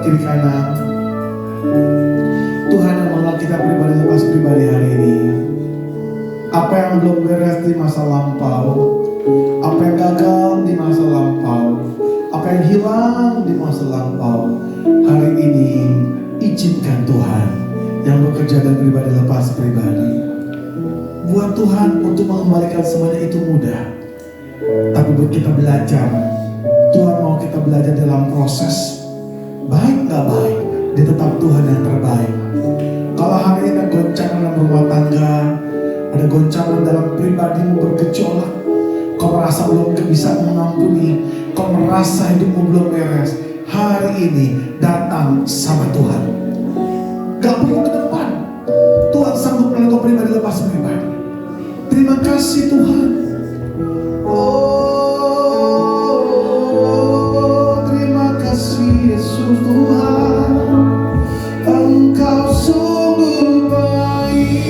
kiri kanan. Tuhan yang mengenal kita pribadi lepas pribadi hari ini. Apa yang belum beres di masa lampau, apa yang gagal di masa lampau, apa yang hilang di masa lampau, hari ini izinkan Tuhan yang bekerja dan pribadi lepas pribadi. Buat Tuhan untuk mengembalikan semuanya itu mudah. Tapi buat kita belajar, Tuhan mau kita belajar dalam proses. Baik gak baik, dia tetap Tuhan yang terbaik. Kalau hari ini ada goncangan dalam rumah tangga, ada goncangan dalam pribadimu bergejolak, kau merasa belum bisa mengampuni, kau merasa hidupmu belum beres, hari ini datang sama Tuhan. Gak perlu ke depan, Tuhan sanggup menolong kau pribadi lepas pribadi. Terima kasih Tuhan. Terima kasih Yesus Tuhan, Engkau sungguh baik.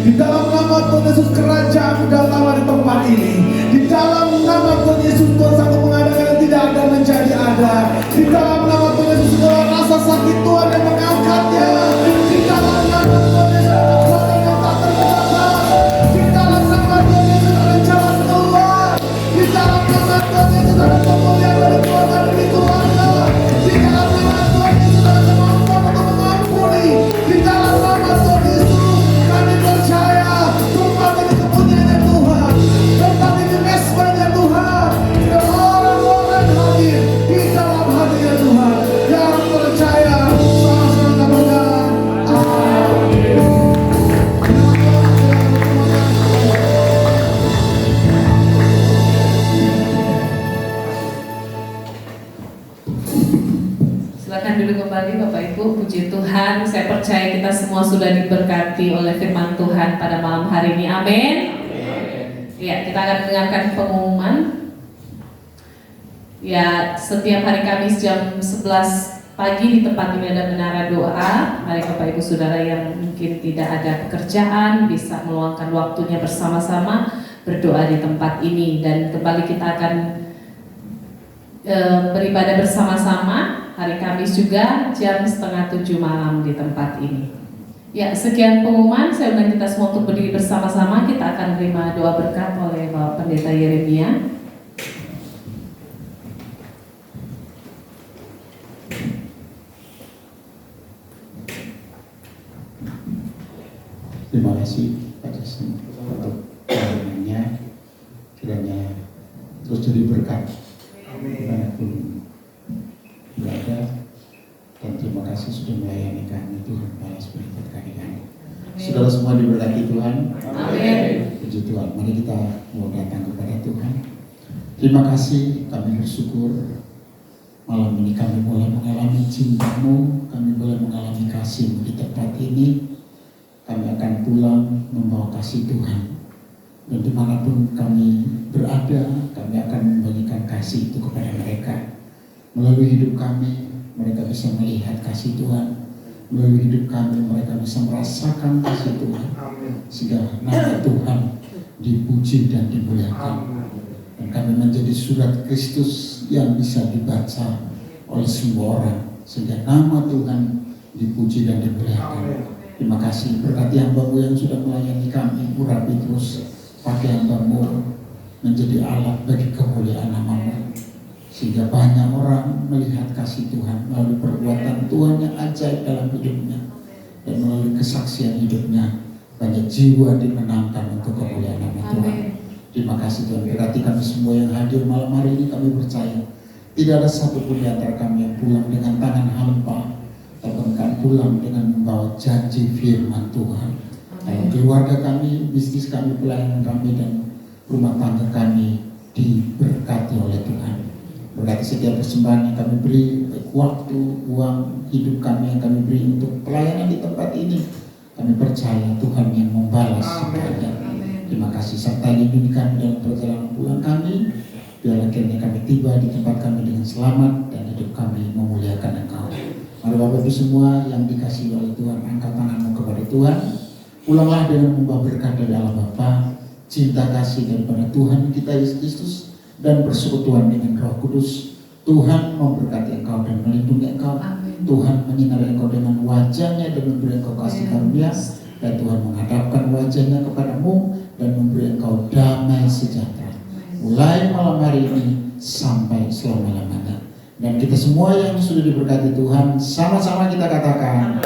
Di dalam nama Tuhan Yesus kerajaan datanglah di tempat ini. Di dalam nama Tuhan Yesus Tuhan sanggup mengadakan yang tidak ada menjadi ada. Di dalam nama Tuhan Yesus segala rasa sakit Tuhan yang mengangkatnya. Di dalam nama Tuhan Yesus ada yang tak terbatas. Di dalam nama Tuhan Yesus ada jalan keluar. Di dalam nama Tuhan Yesus ada pemulihan dari keluarga demi keluarga. Di dalam nama Tuhan Yesus ada kemampuan untuk mengampuni. Di dalam nama Tuhan Yesus kami percaya tempat ini kemuliaan Tuhan, tempat ini mesbahnya Tuhan, dan orang-orang hadir di dalam hadirat Tuhan yang percaya sama-sama katakan amin. Silakan duduk kembali Bapak Ibu. Puji Tuhan, saya percaya kita semua sudah diberkati oleh firman Tuhan pada malam hari ini. Amin. Ya, kita akan mendengarkan pengumuman. Ya, setiap hari Kamis jam 11 pagi di tempat ini ada menara doa. Mari Bapak Ibu Saudara yang mungkin tidak ada pekerjaan bisa meluangkan waktunya bersama-sama berdoa di tempat ini. Dan kembali kita akan beribadah bersama-sama hari Kamis juga jam 6:30 malam di tempat ini. Ya, sekian pengumuman. Saya undang kita semua untuk berdiri bersama-sama. Kita akan menerima doa berkat oleh Bapak Pendeta Yeremia. Terima kasih Pak Jason untuk pelayanannya, kiranya terus jadi berkat dimanapun berada, dan terima kasih sudah melayani kami. Tuhan balas berkat kami. Saudara semua diberkati Tuhan. Amin. Puji Tuhan. Mari kita mau datang kepada Tuhan. Terima kasih, kami bersyukur malam ini kami boleh mengalami cinta-Mu, kami boleh mengalami kasih-Mu di tempat ini. Kami akan pulang membawa kasih Tuhan, dan dimanapun kami berada, kami akan membagikan kasih itu kepada mereka. Melalui hidup kami, mereka bisa melihat kasih Tuhan. Melalui hidup kami, mereka bisa merasakan kasih Tuhan, sehingga nama Tuhan dipuji dan dimuliakan. Dan kami menjadi surat Kristus yang bisa dibaca oleh semua orang, sehingga nama Tuhan dipuji dan dimuliakan. Terima kasih, berkati hamba-Mu yang sudah melayani kami. Urapi terus, pakai hamba-Mu menjadi alat bagi kemuliaan nama-Mu, sehingga banyak orang melihat kasih Tuhan melalui perbuatan Tuhan yang ajaib dalam hidupnya, dan melalui kesaksian hidupnya banyak jiwa dimenangkan untuk kemuliaan nama Tuhan. Terima kasih Tuhan, berkati kami semua yang hadir malam hari ini. Kami percaya tidak ada satupun di antara kami yang pulang dengan tangan hampa, tapi akan pulang dengan membawa janji firman Tuhan. Dalam keluarga kami, bisnis kami, pelayanan kami, dan rumah tangga kami diberkati oleh Tuhan. Berkati setiap persembahan yang kami beri, baik waktu, uang, hidup kami yang kami beri untuk pelayanan di tempat ini. Kami percaya Tuhan yang membalas semuanya. Terima kasih, sertai lindungi kami dalam perjalanan pulang kami. Biarlah kiranya kami tiba di tempat kami dengan selamat, dan hidup kami memuliakan Engkau. Mari Bapak Ibu semua yang dikasihi oleh Tuhan, angkat tanganmu kepada Tuhan. Pulanglah dengan membawa berkat dari Allah Bapa, cinta kasih daripada Tuhan kita Yesus Kristus, dan persekutuan dengan Roh Kudus. Tuhan memberkati engkau dan melindungi engkau. Amin. Tuhan menyinari engkau dengan wajahnya dan memberi engkau kasih karunia, dan Tuhan menghadapkan wajahnya kepadamu dan memberi engkau damai sejahtera. Mulai malam hari ini sampai selama-lamanya. Dan kita semua yang sudah diberkati Tuhan, sama-sama kita katakan,